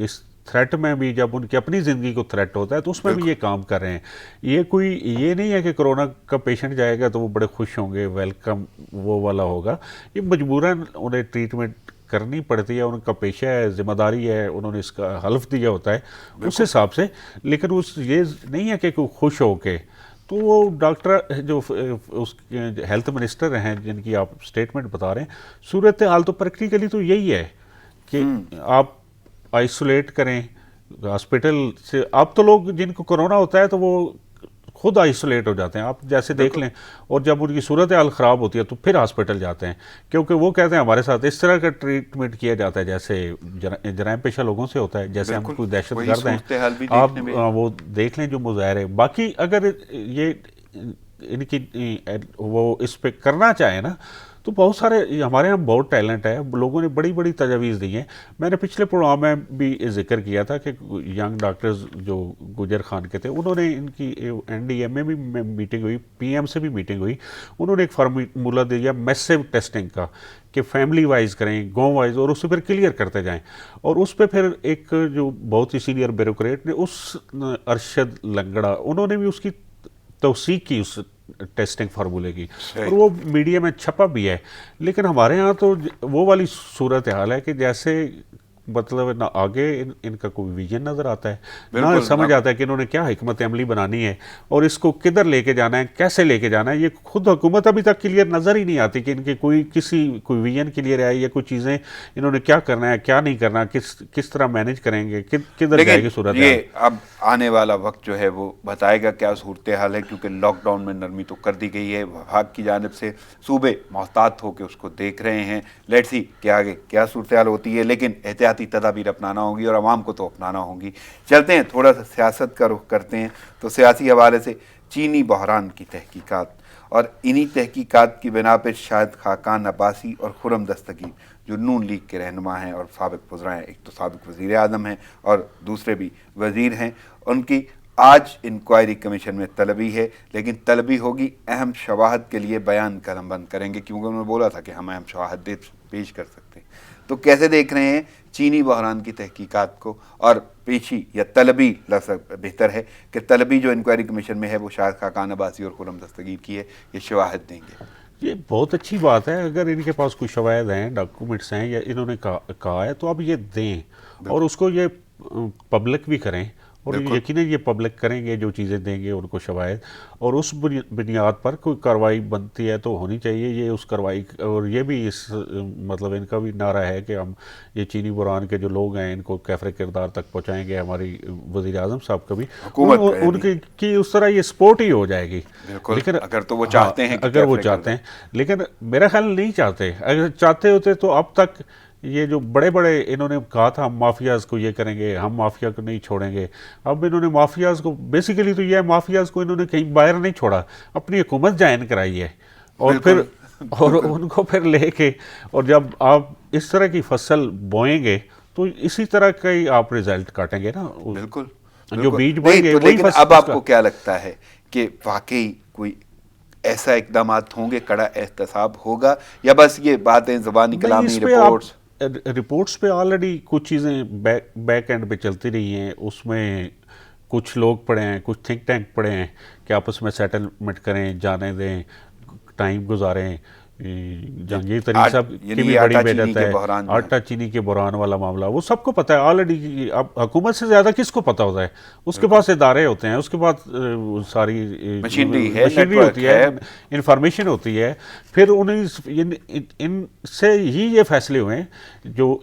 اس تھریٹ میں بھی، جب ان کی اپنی زندگی کو تھریٹ ہوتا ہے تو اس میں بھی یہ کام کر رہے ہیں. یہ کوئی یہ نہیں ہے کہ کرونا کا پیشنٹ جائے گا تو وہ بڑے خوش ہوں گے، ویلکم وہ والا ہوگا. یہ مجبوراً انہیں ٹریٹمنٹ کرنی پڑتی ہے، ان کا پیشہ ہے، ذمہ داری ہے، انہوں نے اس کا حلف دیا ہوتا ہے اس حساب سے. لیکن یہ نہیں ہے کہ کوئی خوش ہو کے. تو وہ ڈاکٹر جو اس ہیلتھ منسٹر ہیں جن کی آپ اسٹیٹمنٹ بتا رہے ہیں، صورتحال تو پریکٹیکلی تو یہی ہے کہ آپ آئسولیٹ کریں ہاسپٹل سے. اب تو لوگ جن کو کرونا ہوتا ہے تو وہ خود آئسولیٹ ہو جاتے ہیں، آپ جیسے دیکھ لیں، اور جب ان کی صورتحال خراب ہوتی ہے تو پھر ہاسپٹل جاتے ہیں، کیونکہ وہ کہتے ہیں ہمارے ساتھ اس طرح کا ٹریٹمنٹ کیا جاتا ہے جیسے جرائم پیشہ لوگوں سے ہوتا ہے، جیسے ہم کوئی دہشت گرد ہیں. آپ وہ دیکھ لیں جو مظاہرے. باقی اگر یہ ان کی وہ اس پہ کرنا چاہیں نا تو بہت سارے ہمارے یہاں بہت ٹیلنٹ ہے، لوگوں نے بڑی بڑی تجاویز دی ہیں. میں نے پچھلے پروگرام میں بھی ذکر کیا تھا کہ ینگ ڈاکٹرز جو گجر خان کے تھے، انہوں نے ان کی این ڈی ایم میں بھی میٹنگ ہوئی، پی ایم سے بھی میٹنگ ہوئی. انہوں نے ایک فارمولہ دیا میسو ٹیسٹنگ کا کہ فیملی وائز کریں، گاؤں وائز، اور اسے پھر کلیئر کرتے جائیں. اور اس پہ پھر ایک جو بہت ہی سینئر بیوروکریٹ نے، اس ارشد لنگڑا، انہوں نے بھی اس کی توثیق کی اس ٹیسٹنگ فارمولے کی، اور وہ میڈیا میں چھپا بھی ہے. لیکن ہمارے ہاں تو وہ والی صورتحال ہے کہ جیسے مطلب نہ آگے ان کا کوئی ویژن نظر آتا ہے، نہ سمجھ آتا ہے کہ انہوں نے کیا حکمت عملی بنانی ہے اور اس کو کدھر لے کے جانا ہے، کیسے لے کے جانا ہے. یہ خود حکومت ابھی تک کلیئر نظر ہی نہیں آتی کہ ان کے کوئی ویژن کلیئر ہے یا کوئی چیزیں انہوں نے کیا کرنا ہے، کیا نہیں کرنا، کس طرح مینیج کریں گے، کدھر جائے گی صورتحال. یہ اب آنے والا وقت جو ہے وہ بتائے گا کیا صورتحال ہے، کیونکہ لاک ڈاؤن میں نرمی تو کر دی گئی ہے وفاق کی جانب سے، صوبے محتاط ہو کے اس کو دیکھ رہے ہیں. لیٹس سی کہ آگے کیا صورتحال ہوتی ہے، لیکن احتیاطی تدابیر اپنانا ہوں گی اور عوام کو تو اپنانا ہوں گی. چلتے ہیں تھوڑا سا سیاست کا رخ کرتے ہیں. تو سیاسی حوالے سے چینی بحران کی تحقیقات، اور انہی تحقیقات کی بنا پر شاہد خاقان عباسی اور خرم دستگیر جو نون لیگ کے رہنما ہیں اور سابق وزراء ہیں، ایک تو سابق وزیر اعظم ہیں اور دوسرے بھی وزیر ہیں، ان کی آج انکوائری کمیشن میں طلبی ہے. لیکن طلبی ہوگی اہم شواہد کے لیے بیان قلم بند کریں گے، کیونکہ انہوں نے بولا تھا کہ ہم اہم شواہد پیش کر سکتے ہیں. تو کیسے دیکھ رہے ہیں چینی بحران کی تحقیقات کو، اور پیشی یا طلبی بہتر ہے کہ طلبی جو انکوائری کمیشن میں ہے وہ شاہد خاقان عباسی اور خرم دستگیر کی ہے، یہ شواہد دیں گے. یہ بہت اچھی بات ہے، اگر ان کے پاس کوئی شواہد ہیں، ڈاکومنٹس ہیں یا انہوں نے کہا ہے تو اب یہ دیں اور اس کو یہ پبلک بھی کریں. اور یقیناً یہ پبلک کریں گے جو چیزیں دیں گے ان کو شواہد، اور اس بنیاد پر کوئی کارروائی بنتی ہے تو ہونی چاہیے. یہ اس کارروائی، اور یہ بھی اس مطلب ان کا بھی نعرہ ہے کہ ہم یہ چینی بحران کے جو لوگ ہیں ان کو کیفر کردار تک پہنچائیں گے. ہماری وزیر اعظم صاحب کا بھی ان کی اس طرح یہ سپورٹ ہی ہو جائے گی. لیکن اگر تو وہ چاہتے ہیں، اگر وہ چاہتے ہیں، لیکن میرا خیال نہیں چاہتے. اگر چاہتے ہوتے تو اب تک یہ جو بڑے بڑے انہوں نے کہا تھا ہم مافیاز کو یہ کریں گے، ہم مافیا کو نہیں چھوڑیں گے. اب انہوں نے مافیاز کو بیسیکلی تو یہ مافیاز کو انہوں نے کہیں باہر نہیں چھوڑا، اپنی حکومت جائن کرائی ہے، اور پھر اور ان کو پھر لے کے، اور جب آپ اس طرح کی فصل بوئیں گے تو اسی طرح کا ہی آپ رزلٹ کاٹیں گے نا. بالکل جو بیج بوئیں گے وہی فصل. اب آپ کو کیا لگتا ہے کہ واقعی کوئی ایسا اقدامات ہوں گے، کڑا احتساب ہوگا، یا بس یہ باتیں زبانی کلامی رپورٹس پہ آلریڈی کچھ چیزیں بیک اینڈ پہ چلتی رہی ہیں. اس میں کچھ لوگ پڑے ہیں، کچھ تھنک ٹینک پڑے ہیں کہ آپس میں سیٹلمنٹ کریں، جانے دیں، ٹائم گزاریں. جہانگیر ترین صاحب کی بھی بڑی محنت ہے، آٹا چینی کے بحران والا معاملہ وہ سب کو پتہ ہے آلریڈی. اب حکومت سے زیادہ کس کو پتہ ہوتا ہے؟ اس کے پاس ادارے ہوتے ہیں، اس کے پاس ساری مشینری ہوتی ہے، انفارمیشن ہوتی ہے. پھر ان سے ہی یہ فیصلے ہوئے ہیں،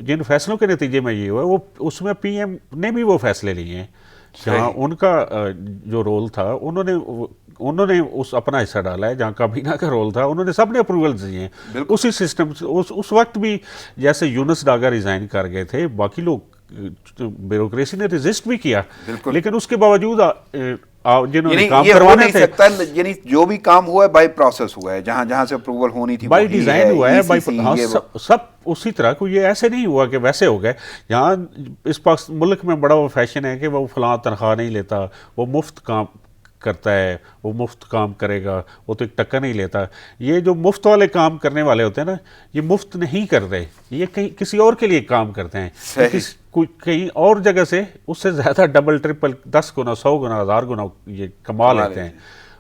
جن فیصلوں کے نتیجے میں یہ ہوا وہ اس میں پی ایم نے بھی وہ فیصلے لیے ہیں. جہاں ان کا جو رول تھا، انہوں نے انہوں نے اس اپنا حصہ ڈالا ہے. جہاں کابینہ کا رول تھا انہوں نے سب نے اپروولز دیے ہیں اسی سسٹم سے. اس وقت بھی جیسے یونس ڈاگا ریزائن کر گئے تھے, باقی لوگ بیوروکریسی نے ریزسٹ بھی کیا, لیکن اس کے باوجود جنہوں نے کام کروانے تھے, یعنی جو بھی کام ہوا ہے بائی پروسیس ہوا ہے, جہاں جہاں سے اپروول ہونی تھی بائی ڈیزائن ہوا ہے, سب اسی طرح کو. یہ ایسے نہیں ہوا کہ ویسے ہو گئے. یہاں اس ملک میں بڑا وہ فیشن ہے کہ وہ فلاں تنخواہ نہیں لیتا, وہ مفت کام کرتا ہے, وہ مفت کام کرے گا, وہ تو ایک ٹکا نہیں لیتا. یہ جو مفت والے کام کرنے والے ہوتے ہیں نا, یہ مفت نہیں کرتے, یہ کہیں کسی اور کے لیے کام کرتے ہیں, کہیں اور جگہ سے اس سے زیادہ ڈبل ٹرپل 10 گنا 100 گنا 1000 گنا یہ کما لیتے ہیں,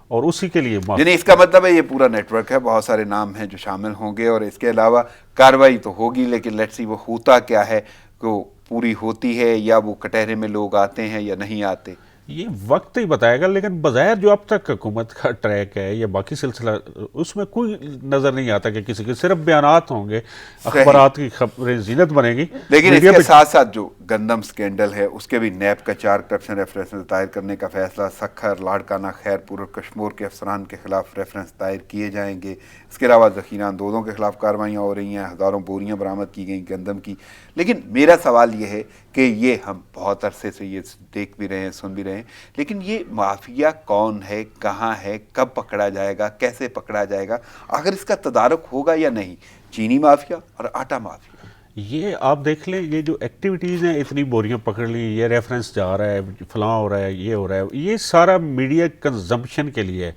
اور اسی کے لیے یعنی اس کا مطلب ہے یہ پورا نیٹ ورک ہے, بہت سارے نام ہیں جو شامل ہوں گے, اور اس کے علاوہ کارروائی تو ہوگی, لیکن لیٹس سی وہ ہوتا کیا ہے, کہ پوری ہوتی ہے یا وہ کٹہرے میں لوگ آتے ہیں یا نہیں آتے, یہ وقت ہی بتائے گا. لیکن بظاہر جو اب تک حکومت کا ٹریک ہے یا باقی سلسلہ, اس میں کوئی نظر نہیں آتا کہ کسی کے صرف بیانات ہوں گے, اخبارات کی خبریں زینت بنے گی. لیکن اس کے ساتھ ساتھ جو گندم سکینڈل ہے اس کے بھی نیب کا 4 کرپشن ریفرنس دائر کرنے کا فیصلہ, سکھر, لاڑکانہ, خیر پور اور کشمور کے افسران کے خلاف ریفرنس دائر کیے جائیں گے. اس کے علاوہ ذخیرہ اندوزوں کے خلاف کارروائیاں ہو رہی ہیں, ہزاروں بوریاں برآمد کی گئیں گندم کی. لیکن میرا سوال یہ ہے کہ یہ ہم بہت عرصے سے یہ دیکھ بھی رہے ہیں, سن بھی رہے ہیں, لیکن یہ مافیا کون ہے, کہاں ہے, کب پکڑا جائے گا, کیسے پکڑا جائے گا, آخر اس کا تدارک ہوگا یا نہیں؟ چینی مافیا اور آٹا مافیا, یہ آپ دیکھ لیں, یہ جو ایکٹیویٹیز ہیں, اتنی بوریاں پکڑ لی, یہ ریفرنس جا رہا ہے, فلاں ہو رہا ہے, یہ ہو رہا ہے, یہ سارا میڈیا کنزمپشن کے لیے ہے,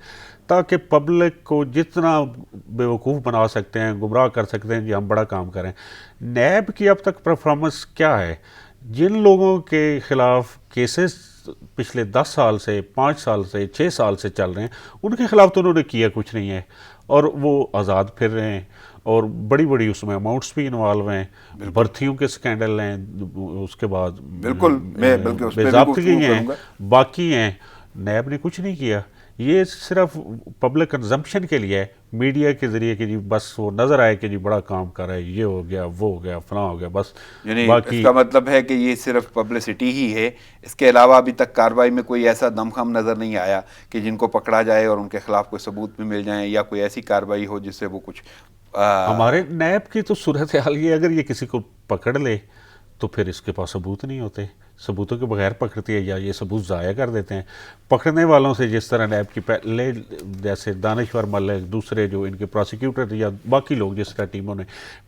تاکہ پبلک کو جتنا بیوقوف بنا سکتے ہیں, گمراہ کر سکتے ہیں کہ ہم بڑا کام کریں. نیب کی اب تک پرفارمنس کیا ہے؟ جن لوگوں کے خلاف کیسز پچھلے 10 سال سے 5 سال سے 6 سال سے چل رہے ہیں, ان کے خلاف تو انہوں نے کیا کچھ نہیں ہے, اور وہ آزاد پھر رہے ہیں, اور بڑی بڑی اس میں اماؤنٹس بھی انوالو ہیں, برتھیوں کے سکینڈل ہیں, اس کے بعد بالکل میں بلکہ اس بے ضابطگی ہیں, باقی ہیں. نیب نے کچھ نہیں کیا, یہ صرف پبلک کنزمپشن کے لیے ہے, میڈیا کے ذریعے کہ جی بس وہ نظر آئے کہ جی بڑا کام کر رہا ہے, یہ ہو گیا, وہ ہو گیا, فلاں ہو گیا, بس. یعنی اس کا مطلب ہے کہ یہ صرف پبلسٹی ہی ہے, اس کے علاوہ ابھی تک کارروائی میں کوئی ایسا دمخم نظر نہیں آیا کہ جن کو پکڑا جائے اور ان کے خلاف کوئی ثبوت بھی مل جائیں, یا کوئی ایسی کارروائی ہو جس سے وہ کچھ ہمارے نیب کی تو صورتحال یہ, اگر یہ کسی کو پکڑ لے تو پھر اس کے پاس ثبوت نہیں ہوتے, ثبوتوں کے بغیر پکڑتی ہے, یا یہ ثبوت ضائع کر دیتے ہیں. پکڑنے والوں سے جس طرح نیب کی پہلے جیسے دانشور ملک, دوسرے جو ان کے پروسیکیوٹر یا باقی لوگ جس طرح ٹیموں نے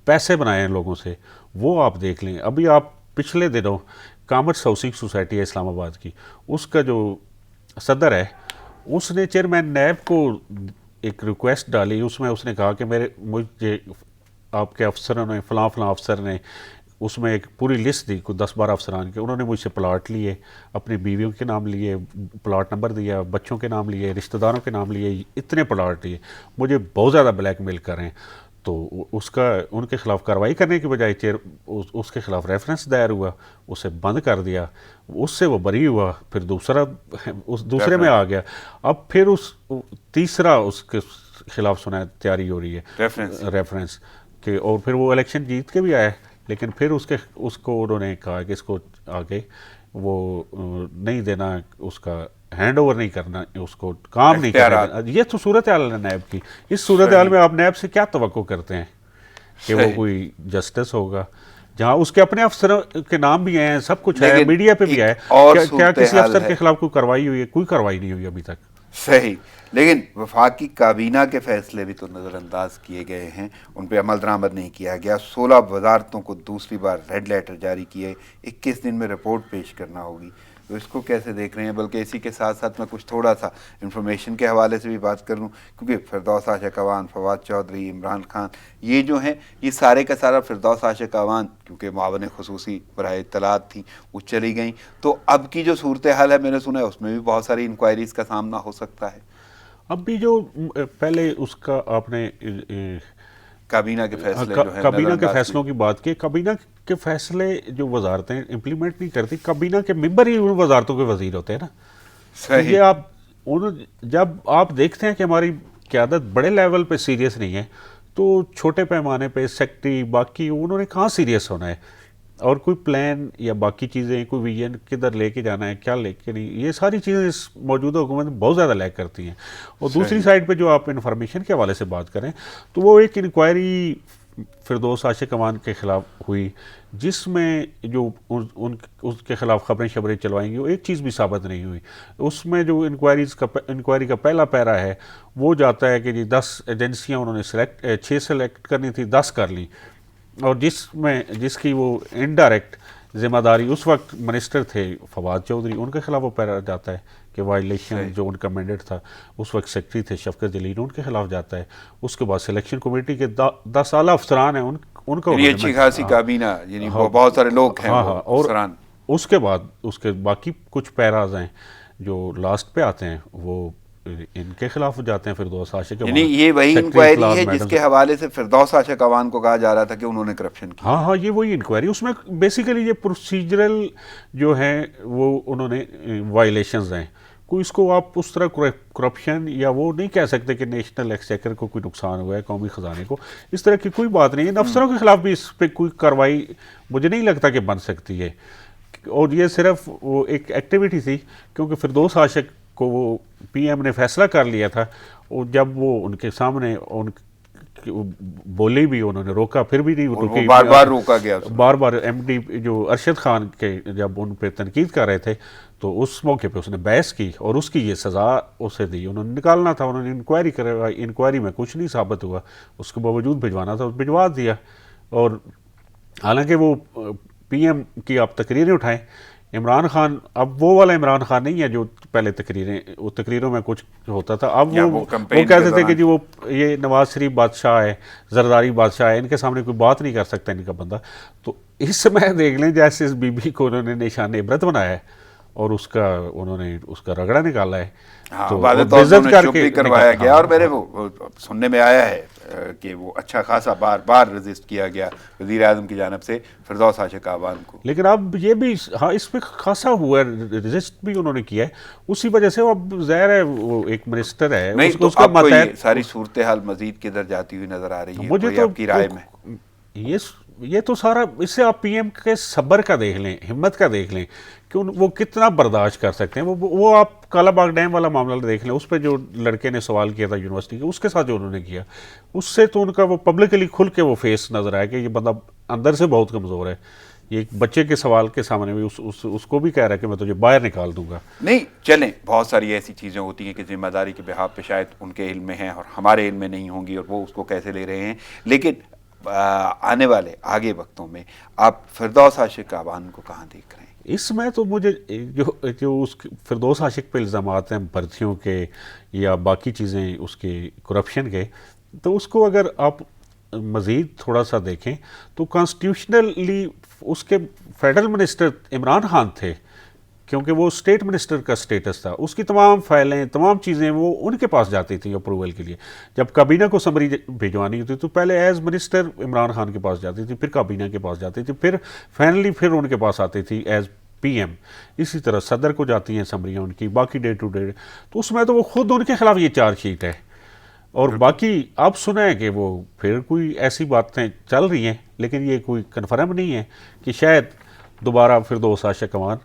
پیسے بنائے ہیں لوگوں سے, وہ آپ دیکھ لیں. ابھی آپ پچھلے دنوں کامرس ہاؤسنگ سوسائٹی ہے اسلام آباد کی, اس کا جو صدر ہے, اس نے چیئرمین نیب کو ایک ریکویسٹ ڈالی, اس میں اس نے کہا کہ مجھے آپ کے افسروں نے, فلاں افسر نے, اس میں ایک پوری لسٹ دی, کوئی 10-12 افسران کے, انہوں نے مجھ سے پلاٹ لیے, اپنی بیویوں کے نام لیے, پلاٹ نمبر دیا, بچوں کے نام لیے, رشتہ داروں کے نام لیے, اتنے پلاٹ لیے, مجھے بہت زیادہ بلیک میل کر رہے ہیں. تو ان کے خلاف کارروائی کرنے کے بجائے اس کے خلاف ریفرنس دائر ہوا, اسے بند کر دیا, اس سے وہ بری ہوا, پھر دوسرے میں آ گیا, اب پھر تیسرا اس کے خلاف تیاری ہو رہی ہے ریفرنس کہ, اور پھر وہ الیکشن جیت کے بھی آئے, لیکن پھر اس کو انہوں نے کہا کہ اس کو آگے وہ نہیں دینا, اس کا ہینڈ اوور نہیں کرنا, اس کو کام نہیں کرنا. یہ تو صورتحال ہے نیب کی. اس صورتحال میں آپ نیب سے کیا توقع کرتے ہیں کہ وہ کوئی جسٹس ہوگا جہاں اس کے اپنے افسروں کے نام بھی ہیں, سب کچھ ہے, میڈیا پہ بھی ہے, کیا کسی افسر کے خلاف کوئی کارروائی ہوئی ہے؟ کوئی کارروائی نہیں ہوئی ابھی تک. صحیح. لیکن وفاقی کابینہ کے فیصلے بھی تو نظر انداز کیے گئے ہیں, ان پہ عمل درآمد نہیں کیا گیا. 16 وزارتوں کو دوسری بار ریڈ لیٹر جاری کیے, 21 دن میں رپورٹ پیش کرنا ہوگی. تو اس کو کیسے دیکھ رہے ہیں؟ بلکہ اسی کے ساتھ ساتھ میں کچھ تھوڑا سا انفارمیشن کے حوالے سے بھی بات کر لوں, کیونکہ فردوس عاشق اعوان, فواد چودھری, عمران خان, یہ جو ہیں یہ سارے کا سارا فردوس عاشق اعوان کیونکہ معاون خصوصی برائے اطلاعات تھیں وہ چلی گئیں. تو اب کی جو صورتحال ہے, میں نے سنا ہے اس میں بھی بہت ساری انکوائریز کا سامنا ہو سکتا ہے. اب بھی جو پہلے اس کا آپ نے کابینہ کے فیصلے جو ہیں, کابینہ کے فیصلوں کی بات کی, کابینہ کے فیصلے جو وزارتیں امپلیمنٹ نہیں کرتی, کابینہ کے ممبر ہی ان وزارتوں کے وزیر ہوتے ہیں نا. صحیح. یہ جب آپ دیکھتے ہیں کہ ہماری قیادت بڑے لیول پہ سیریس نہیں ہے, تو چھوٹے پیمانے پہ سیکٹری باقی انہوں نے کہاں سیریس ہونا ہے. اور کوئی پلان یا باقی چیزیں، کوئی ویژن کدھر لے کے جانا ہے، کیا لے کے نہیں، یہ ساری چیزیں اس موجودہ حکومت میں بہت زیادہ لیک کرتی ہیں. اور دوسری سائڈ پہ جو آپ انفارمیشن کے حوالے سے بات کریں تو وہ ایک انکوائری فردوس عاشق امان کے خلاف ہوئی، جس میں جو اس کے خلاف خبریں چلوائیں گی، وہ ایک چیز بھی ثابت نہیں ہوئی. اس میں جو انکوائری کا پہلا پیرا ہے وہ جاتا ہے کہ جی 10 ایجنسیاں انہوں نے 6 سلیکٹ کرنی تھی، 10 کر لی، اور جس کی وہ انڈائریکٹ ذمہ داری اس وقت منسٹر تھے فواد چودھری، ان کے خلاف وہ پیرا جاتا ہے کہ وائلیشن جو ان کا مینڈیٹ تھا، اس وقت سیکرٹری تھے شفقت جلیل، ان کے خلاف جاتا ہے. اس کے بعد سلیکشن کمیٹی کے 10 اعلیٰ افسران ہیں، ان کا یعنی اچھی خاصی کابینہ، یعنی بہت سارے لوگ ہیں وہ افسران. اس کے بعد اس کے باقی کچھ پیراز ہیں جو لاسٹ پہ آتے ہیں، وہ ان کے خلاف جاتے ہیں فردوس عاشق. یعنی یہ وہی انکوائری ہے جس کے حوالے سے فردوس عاشق امان کو کہا جا رہا تھا کہ انہوں نے کرپشن کی. ہاں یہ وہی انکوائری، اس میں بیسیکلی یہ پروسیجرل جو ہیں وہ انہوں نے وائلیشنز ہیں. کوئی اس کو آپ اس طرح کرپشن یا وہ نہیں کہہ سکتے کہ نیشنل ایکسچیکر کو کوئی نقصان ہوا ہے، قومی خزانے کو، اس طرح کی کوئی بات نہیں ہے. افسروں کے خلاف بھی اس پہ کوئی کارروائی مجھے نہیں لگتا کہ بن سکتی ہے. اور یہ صرف وہ ایک ایکٹیویٹی تھی کیونکہ فردوس عاشق کو وہ پی ایم نے فیصلہ کر لیا تھا، اور جب وہ ان کے سامنے بولے بھی، انہوں نے روکا، پھر بھی نہیں رکی، بار بار روکا گیا، بار بار ایم ڈی جو ارشد خان کے جب ان پہ تنقید کر رہے تھے تو اس موقع پہ اس نے بحث کی اور اس کی یہ سزا اسے دی. انہوں نے نکالنا تھا، انہوں نے انکوائری کروائی، انکوائری میں کچھ نہیں ثابت ہوا، اس کے باوجود بھجوانا تھا، بھجوا دیا. اور حالانکہ وہ پی ایم کی آپ تقریریں اٹھائیں، عمران خان اب وہ والا عمران خان نہیں ہے جو پہلے تقریروں میں کچھ ہوتا تھا. اب وہ کہتے تھے کہ جی وہ یہ نواز شریف بادشاہ ہے، زرداری بادشاہ ہے، ان کے سامنے کوئی بات نہیں کر سکتا ان کا بندہ. تو اس میں دیکھ لیں جیسے اس بی بی کو انہوں نے نشان عبرت بنایا ہے اور انہوں نے اس کا رگڑا نکالا ہے، تو عزت کر کے کروایا گیا. اور میرے وہ سننے میں آیا ہے کہ وہ اچھا خاصا بار بار رجسٹ کیا گیا وزیر اعظم کی جانب سے فردوس عاشق امان کو. لیکن اب یہ بھی اس پہ خاصا ہوا ہے، رجسٹ بھی انہوں نے کیا ہے، اسی وجہ سے وہ اب ظاہر ہے وہ ایک منسٹر ہے. نہیں تو اب کو یہ ساری صورتحال مزید کدھر جاتی ہوئی نظر آ رہی ہے مجھے تو آپ کی رائے میں؟ یہ تو سارا اس سے آپ پی ایم کے صبر کا دیکھ لیں، ہمت کا دیکھ لیں کہ وہ کتنا برداشت کر سکتے ہیں. وہ آپ کالا باغ ڈیم والا معاملہ دیکھ لیں، اس پہ جو لڑکے نے سوال کیا تھا یونیورسٹی کے، اس کے ساتھ جو انہوں نے کیا، اس سے تو ان کا وہ پبلکلی کھل کے وہ فیس نظر آیا کہ یہ بندہ اندر سے بہت کمزور ہے. یہ ایک بچے کے سوال کے سامنے بھی اس کو بھی کہہ رہا ہے کہ میں تجھے باہر نکال دوں گا. نہیں چلیں، بہت ساری ایسی چیزیں ہوتی ہیں کہ ذمہ داری کے بحاف پہ شاید ان کے علم میں ہیں اور ہمارے علم میں نہیں ہوں گی، اور وہ اس کو کیسے لے رہے ہیں. لیکن آنے والے آگے وقتوں میں آپ فردوس عاشق امان کو کہاں دیکھ رہے ہیں؟ اس میں تو مجھے جو اس فردوس عاشق پہ الزامات ہیں بھرتیوں کے یا باقی چیزیں اس کے کرپشن کے، تو اس کو اگر آپ مزید تھوڑا سا دیکھیں تو کانسٹیٹیوشنلی اس کے فیڈرل منسٹر عمران خان تھے، کیونکہ وہ اسٹیٹ منسٹر کا سٹیٹس تھا. اس کی تمام فائلیں، تمام چیزیں وہ ان کے پاس جاتی تھیں اپروول کے لیے. جب کابینہ کو سمری بھیجوانی ہوتی تو پہلے ایز منسٹر عمران خان کے پاس جاتی تھی، پھر کابینہ کے پاس جاتی تھی، پھر فائنلی پھر ان کے پاس آتی تھی ایز پی ایم. اسی طرح صدر کو جاتی ہیں سمریاں ان کی، باقی ڈے ٹو ڈے. تو اس میں تو وہ خود ان کے خلاف یہ چارج شیٹ ہے. اور باقی آپ سنیں کہ وہ پھر کوئی ایسی باتیں چل رہی ہیں، لیکن یہ کوئی کنفرم نہیں ہے کہ شاید دوبارہ فردوس عاشق امان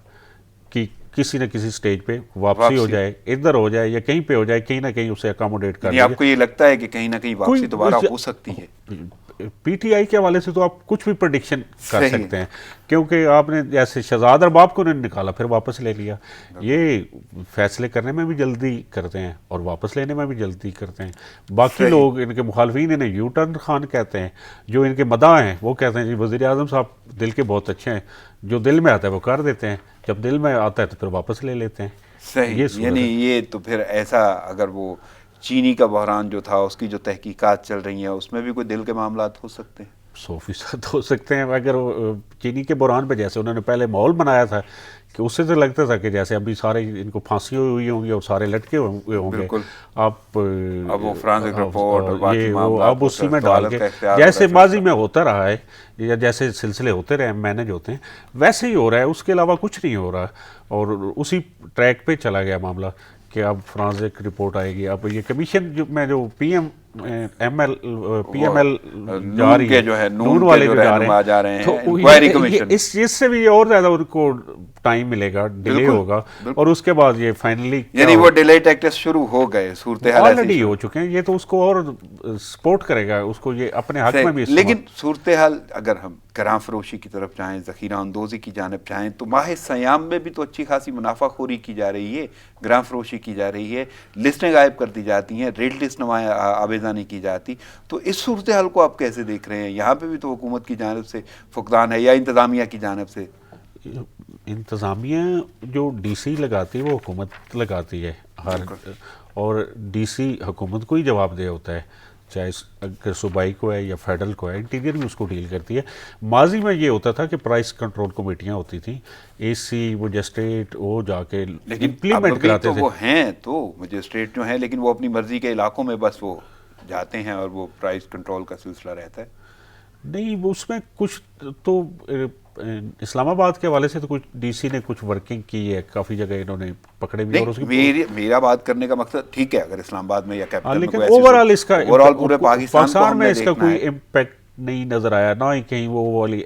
کی کسی نہ کسی سٹیج پہ واپسی ہو جائے، ادھر ہو جائے یا کہیں پہ ہو جائے، کہیں نہ کہیں اسے اکاموڈیٹ کر لیا. آپ کو یہ لگتا ہے کہ کہیں نہ کہیں واپسی دوبارہ ہو سکتی ہے؟ پی ٹی آئی کے حوالے سے تو آپ کچھ بھی پریڈکشن کر سکتے ہیں، کیونکہ آپ نے جیسے شہزاد ارباب کو انہوں نے نکالا پھر واپس لے لیا. یہ فیصلے کرنے میں بھی جلدی کرتے ہیں اور واپس لینے میں بھی جلدی کرتے ہیں. باقی لوگ ان کے مخالفین انہیں یو ٹرن خان کہتے ہیں، جو ان کے مداح ہیں وہ کہتے ہیں جی وزیر اعظم صاحب دل کے بہت اچھے ہیں، جو دل میں آتا ہے وہ کر دیتے ہیں، جب دل میں آتا ہے تو پھر واپس لے لیتے ہیں. صحیح. یعنی یہ تو پھر ایسا اگر وہ چینی کا بحران جو تھا اس کی جو تحقیقات چل رہی ہیں اس میں بھی کوئی دل کے معاملات ہو سکتے ہیں؟ 100% ہو سکتے ہیں. اگر چینی کے بحران پہ جیسے انہوں نے پہلے ماحول بنایا تھا کہ اس سے تو لگتا تھا کہ جیسے ابھی سارے ان کو پھانسی ہوئی ہوں گی اور سارے لٹکے ہوئے ہوں گے، اب وہ فرانسک رپورٹ اور باقی اب اسی میں ڈال کے جیسے ماضی میں ہوتا رہا ہے یا جیسے سلسلے ہوتے رہے مینج ہوتے ہیں ویسے ہی ہو رہا ہے. اس کے علاوہ کچھ نہیں ہو رہا اور اسی ٹریک پہ چلا گیا معاملہ کہ اب فرانس ایک رپورٹ آئے گی, اب یہ کمیشن جو پی ایم ایل جا رہی ہے, نون والے جو جا رہے ہیں, تو اس سے بھی اور زیادہ ان کو ٹائم ملے گا, ڈیلے ہوگا, اور اس کے بعد یہ فائنلی یعنی وہ ڈیلے ٹیکٹس شروع ہو گئے, صورتحال آلریڈی ہو چکے ہیں, یہ تو اس کو اور سپورٹ کرے گا, اس کو یہ اپنے حق میں بھی. لیکن صورتحال اگر ہم گراں فروشی کی طرف جائیں, ذخیرہ اندوزی کی جانب جائیں, تو ماہ سیام میں بھی تو اچھی خاصی منافع خوری کی جا رہی ہے, گراں فروشی کی جا رہی ہے, لسٹیں غائب کر دی جاتی ہیں, ریڈ لسٹ آویزاں نہیں کی جاتی. تو اس صورتحال کو آپ کیسے دیکھ رہے ہیں؟ یہاں پہ بھی تو حکومت کی جانب سے فقدان ہے یا انتظامیہ کی جانب سے؟ انتظامیہ جو ڈی سی لگاتی ہے وہ حکومت لگاتی ہے ہر, اور ڈی سی حکومت کو ہی جواب دہ ہوتا ہے, چاہے اگر صوبائی کو ہے یا فیڈرل کو ہے, انٹیریئر بھی اس کو ڈیل کرتی ہے. ماضی میں یہ ہوتا تھا کہ پرائس کنٹرول کمیٹیاں ہوتی تھیں, اے سی وہ مجسٹریٹ وہ جا کے امپلیمنٹ کراتے تھے. وہ ہیں تو مجسٹریٹ جو ہیں, لیکن وہ اپنی مرضی کے علاقوں میں بس وہ جاتے ہیں اور وہ پرائس کنٹرول کا سلسلہ رہتا ہے. نہیں, اس میں کچھ تو اسلام آباد کے حوالے سے تو کچھ ڈی سی نے کچھ ورکنگ کی ہے, کافی جگہ انہوں نے پکڑے بھی, اور اس کی میرا بات کرنے کا مقصد ٹھیک ہے اگر اسلام آباد میں یا کیپٹل میں, لیکن اوورآل اس کا پورے پاکستان میں اس کا کوئی امپیکٹ نہیں نظر آیا, نہ ہی کہیں وہ والی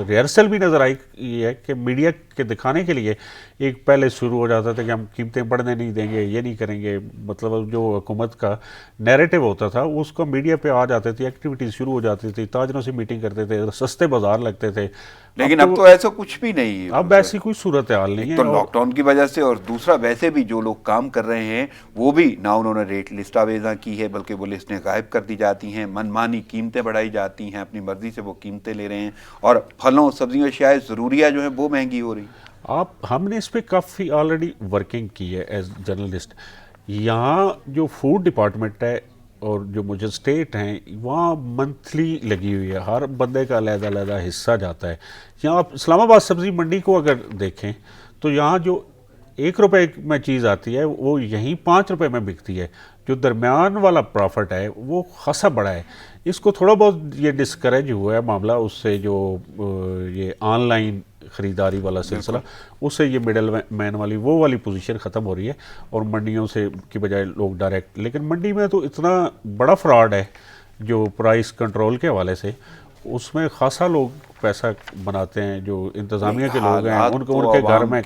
ریہرسل بھی نظر آئی. یہ ہے کہ میڈیا کے دکھانے کے لیے ایک پہلے شروع ہو جاتا تھا کہ ہم قیمتیں بڑھنے نہیں دیں گے, یہ نہیں کریں گے, مطلب جو حکومت کا نیریٹو ہوتا تھا اس کو میڈیا پہ آ جاتے تھے, ایکٹیویٹیز شروع ہو جاتی تھی, تاجروں سے میٹنگ کرتے تھے, سستے بازار لگتے تھے. لیکن اب تو ایسا کچھ بھی نہیں ہے, اب ایسی کوئی صورتحال نہیں ہے. تو لاک ڈاؤن کی وجہ سے, اور دوسرا ویسے بھی جو لوگ کام کر رہے ہیں وہ بھی نہ انہوں نے ریٹ لسٹ آویزاں کی ہے, بلکہ وہ لسٹیں غائب کر دی جاتی ہیں, من مانی قیمتیں بڑھائی جاتی ہیں, اپنی مرضی سے وہ قیمتیں لے رہے ہیں, اور پھلوں سبزیوں اشیاء ضروریہ جو ہیں وہ مہنگی ہو رہی ہیں. ہم نے اس پہ کافی آلریڈی ورکنگ کی ہے ایز جرنلسٹ. یہاں جو فوڈ ڈپارٹمنٹ ہے اور جو مجسٹریٹ ہیں وہاں منتھلی لگی ہوئی ہے, ہر بندے کا علیحدہ علیحدہ حصہ جاتا ہے. یہاں آپ اسلام آباد سبزی منڈی کو اگر دیکھیں تو یہاں جو 1 روپے میں چیز آتی ہے وہ یہیں 5 روپے میں بکتی ہے. جو درمیان والا پرافٹ ہے وہ خاصا بڑا ہے. اس کو تھوڑا بہت یہ ڈسکریج ہوا ہے معاملہ اس سے, جو یہ آن لائن خریداری والا سلسلہ, اس سے یہ مڈل مین والی وہ والی پوزیشن ختم ہو رہی ہے, اور منڈیوں سے کی بجائے لوگ ڈائریکٹ. لیکن منڈی میں تو اتنا بڑا فراڈ ہے جو پرائس کنٹرول کے حوالے سے, اس میں خاصا لوگ پیسہ بناتے ہیں. جو انتظامیہ کے لوگ ہیں ان کے گھر میں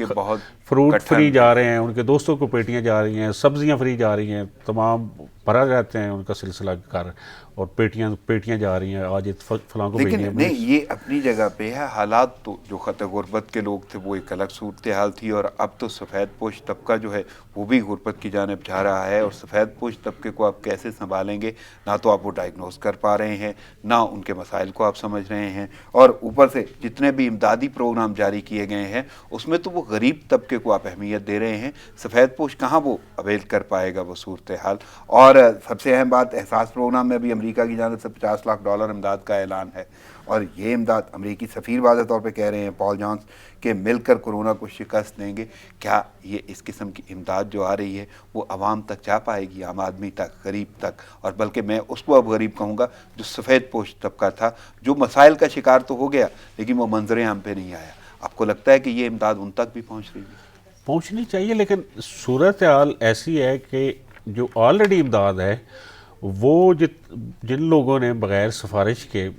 فروٹ فری جا رہے ہیں, ان کے دوستوں کو پیٹیاں جا رہی ہیں, سبزیاں فری جا رہی ہیں, تمام بھرا جاتے ہیں ان کا سلسلہ کر, اور پیٹیاں جا رہی ہیں آج فلاں کو بھیجیں. لیکن نہیں, یہ اپنی جگہ پہ ہے. حالات تو جو خط غربت کے لوگ تھے وہ ایک الگ صورتحال تھی, اور اب تو سفید پوش طبقہ جو ہے وہ بھی غربت کی جانب جا رہا ہے, اور سفید پوش طبقے کو آپ کیسے سنبھالیں گے؟ نہ تو آپ وہ ڈائگنوز کر پا رہے ہیں, نہ ان کے مسائل کو آپ سمجھ رہے ہیں, اور اوپر سے جتنے بھی امدادی پروگرام جاری کیے گئے ہیں اس میں تو وہ غریب طبقے کو آپ اہمیت دے رہے ہیں. سفید پوش کہاں وہ اویل کر پائے گا وہ صورتحال؟ اور سب سے اہم بات, احساس پروگرام میں بھی امریکہ کی جانب سے $50 لاکھ امداد کا اعلان ہے, اور یہ امداد امریکی سفیر واضح طور پہ کہہ رہے ہیں پال جانس کہ مل کر کورونا کو شکست دیں گے. کیا یہ اس قسم کی امداد جو آ رہی ہے وہ عوام تک جا پائے گی, عام آدمی تک, غریب تک؟ اور بلکہ میں اس کو اب غریب کہوں گا جو سفید پوش طبقہ تھا, جو مسائل کا شکار تو ہو گیا لیکن وہ منظر عام پہ نہیں آیا. آپ کو لگتا ہے کہ یہ امداد ان تک بھی پہنچ رہی ہے؟ پہنچنی چاہیے, لیکن صورتحال ایسی ہے کہ جو آلریڈی امداد ہے وہ جن لوگوں نے بغیر سفارش کے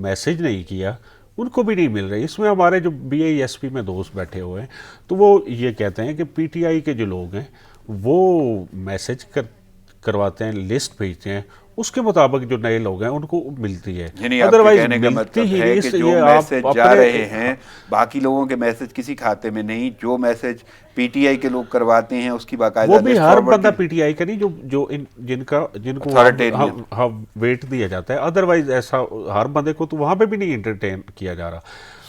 میسج نہیں کیا ان کو بھی نہیں مل رہی. اس میں ہمارے جو بی آئی ایس پی میں دوست بیٹھے ہوئے ہیں تو وہ یہ کہتے ہیں کہ پی ٹی آئی کے جو لوگ ہیں وہ میسج کرواتے ہیں, لسٹ بھیجتے ہیں, اس کے مطابق جو نئے لوگ ہیں ان کو ملتی ہے. یعنی آپ کے کہنے کا مطلب ہے کہ جو میسج جا رہے ہیں باقی لوگوں کے میسج کسی کھاتے میں نہیں, جو میسج پی ٹی آئی کے لوگ کرواتے ہیں اس کی باقاعدہ وہ بھی ہر بندہ پی ٹی آئی کا نہیں, جن کو ویٹ دیا جاتا ہے. ادروائز ایسا ہر بندے کو تو وہاں پہ بھی نہیں انٹرٹین کیا جا رہا,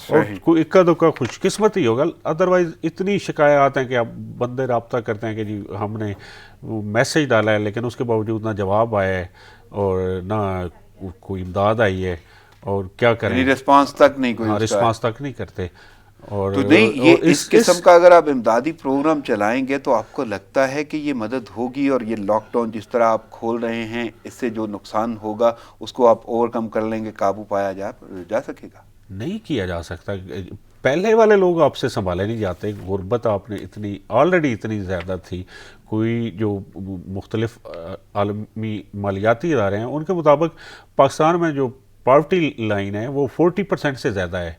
اور کوئی اکا دکا خوش قسمت ہی ہوگا. ادروائز اتنی شکایات ہیں کہ اب بندے رابطہ کرتے ہیں کہ جی ہم نے میسج ڈالا ہے لیکن اس کے باوجود نہ جواب آیا ہے اور نہ کوئی امداد آئی ہے, اور کیا کریں, رسپانس تک نہیں, کوئی رسپانس تک نہیں کرتے. اور تو نہیں, یہ اس قسم کا اگر آپ امدادی پروگرام چلائیں گے تو آپ کو لگتا ہے کہ یہ مدد ہوگی, اور یہ لاک ڈاؤن جس طرح آپ کھول رہے ہیں اس سے جو نقصان ہوگا اس کو آپ اوور کم کر لیں گے, قابو پایا جا سکے گا؟ نہیں کیا جا سکتا. پہلے والے لوگ آپ سے سنبھالے نہیں جاتے. غربت آپ نے اتنی آلریڈی اتنی زیادہ تھی. کوئی جو مختلف عالمی مالیاتی ادارے ہیں ان کے مطابق پاکستان میں جو پاورٹی لائن ہے وہ 40% سے زیادہ ہے.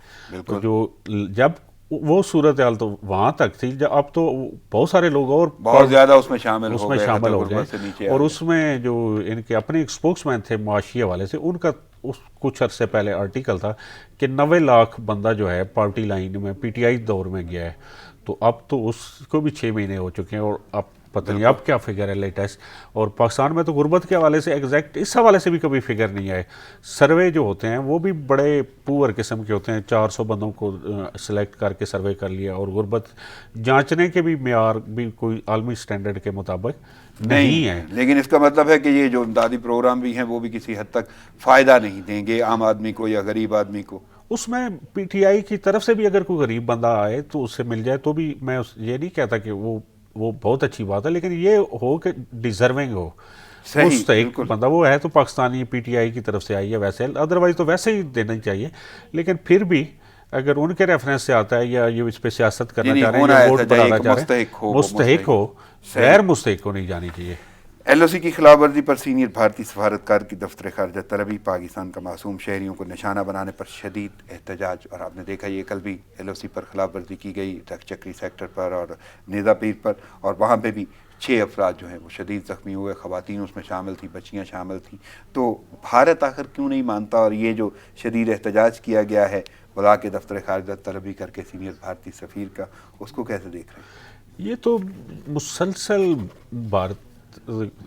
تو جو جب وہ صورتحال تو وہاں تک تھی، اب تو بہت سارے لوگ اور بہت زیادہ اس میں شامل ہو گئے. اور اس میں جو ان کے اپنے ایک اسپوکس مین تھے معاشی حوالے سے، ان کا کچھ عرصے پہلے آرٹیکل تھا کہ 90 لاکھ بندہ جو ہے پارٹی لائن میں پی ٹی آئی دور میں گیا ہے. تو اب تو اس کو بھی 6 مہینے ہو چکے ہیں، اور اب پتہ نہیں اب کیا فگر ہے لیٹسٹ. اور پاکستان میں تو غربت کے حوالے سے ایگزیکٹ اس حوالے سے بھی کبھی فگر نہیں آئے. سروے جو ہوتے ہیں وہ بھی بڑے پور قسم کے ہوتے ہیں. 400 بندوں کو سلیکٹ کر کے سروے کر لیا، اور غربت جانچنے کے بھی معیار بھی کوئی عالمی سٹینڈرڈ کے مطابق نہیں ہے. لیکن اس کا مطلب ہے کہ یہ جو امدادی پروگرام بھی ہیں وہ بھی کسی حد تک فائدہ نہیں دیں گے عام آدمی کو یا غریب آدمی کو. اس میں پی ٹی آئی کی طرف سے بھی اگر کوئی غریب بندہ آئے تو اس سے مل جائے تو بھی میں یہ نہیں کہتا کہ وہ بہت اچھی بات ہے، لیکن یہ ہو کہ ڈیزرونگ ہو، مستحق بندہ وہ ہے. تو پاکستانی پی ٹی آئی کی طرف سے آئی ہے ویسے، ادروائز تو ویسے ہی دینا چاہیے. لیکن پھر بھی اگر ان کے ریفرنس سے آتا ہے یا یہ اس پہ سیاست کرنا چاہ رہے ہیں یا ووٹ بڑھانا چاہ رہے ہیں، مستحق ہو، غیر مستحق کو نہیں جانی چاہیے. ایل او سی کی خلاف ورزی پر سینئر بھارتی سفارتکار کی دفتر خارجہ طلبی، پاکستان کا معصوم شہریوں کو نشانہ بنانے پر شدید احتجاج. اور آپ نے دیکھا یہ کل بھی ایل او سی پر خلاف ورزی کی گئی چکری سیکٹر پر اور نیزا پیر پر، اور وہاں پہ بھی 6 افراد جو ہیں وہ شدید زخمی ہوئے. خواتین اس میں شامل تھیں، بچیاں شامل تھیں. تو بھارت آخر کیوں نہیں مانتا؟ اور یہ جو شدید احتجاج کیا گیا ہے بلا کے دفتر خارجہ طلبی کر کے سینئر بھارتی سفیر کا، اس کو کیسے دیکھ رہے ہیں؟ یہ تو مسلسل بھارت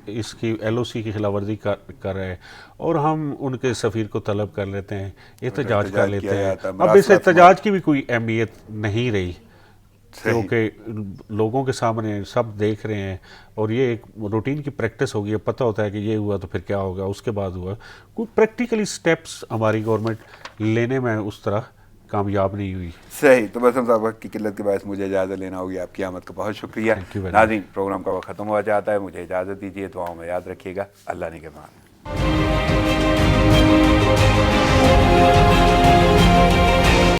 اس کی ایل او سی کی خلاف ورزی کر رہے ہیں، اور ہم ان کے سفیر کو طلب کر لیتے ہیں، احتجاج کر لیتے ہیں. اب اس احتجاج کی بھی کوئی اہمیت نہیں رہی، کیونکہ لوگوں کے سامنے سب دیکھ رہے ہیں، اور یہ ایک روٹین کی پریکٹس ہو گئی ہے. پتہ ہوتا ہے کہ یہ ہوا تو پھر کیا ہوگا، اس کے بعد ہوا. کوئی پریکٹیکلی سٹیپس ہماری گورنمنٹ لینے میں اس طرح کامیاب نہیں ہوئی. صحیح. تو بس ہم صاحب وقت کی قلت کے باعث مجھے اجازت لینا ہوگی. آپ کی آمد کا بہت شکریہ. ناظرین، پروگرام کا وقت ختم ہوا جاتا ہے، مجھے اجازت دیجیے. دعاؤں میں یاد رکھیے گا. اللہ نگہبان.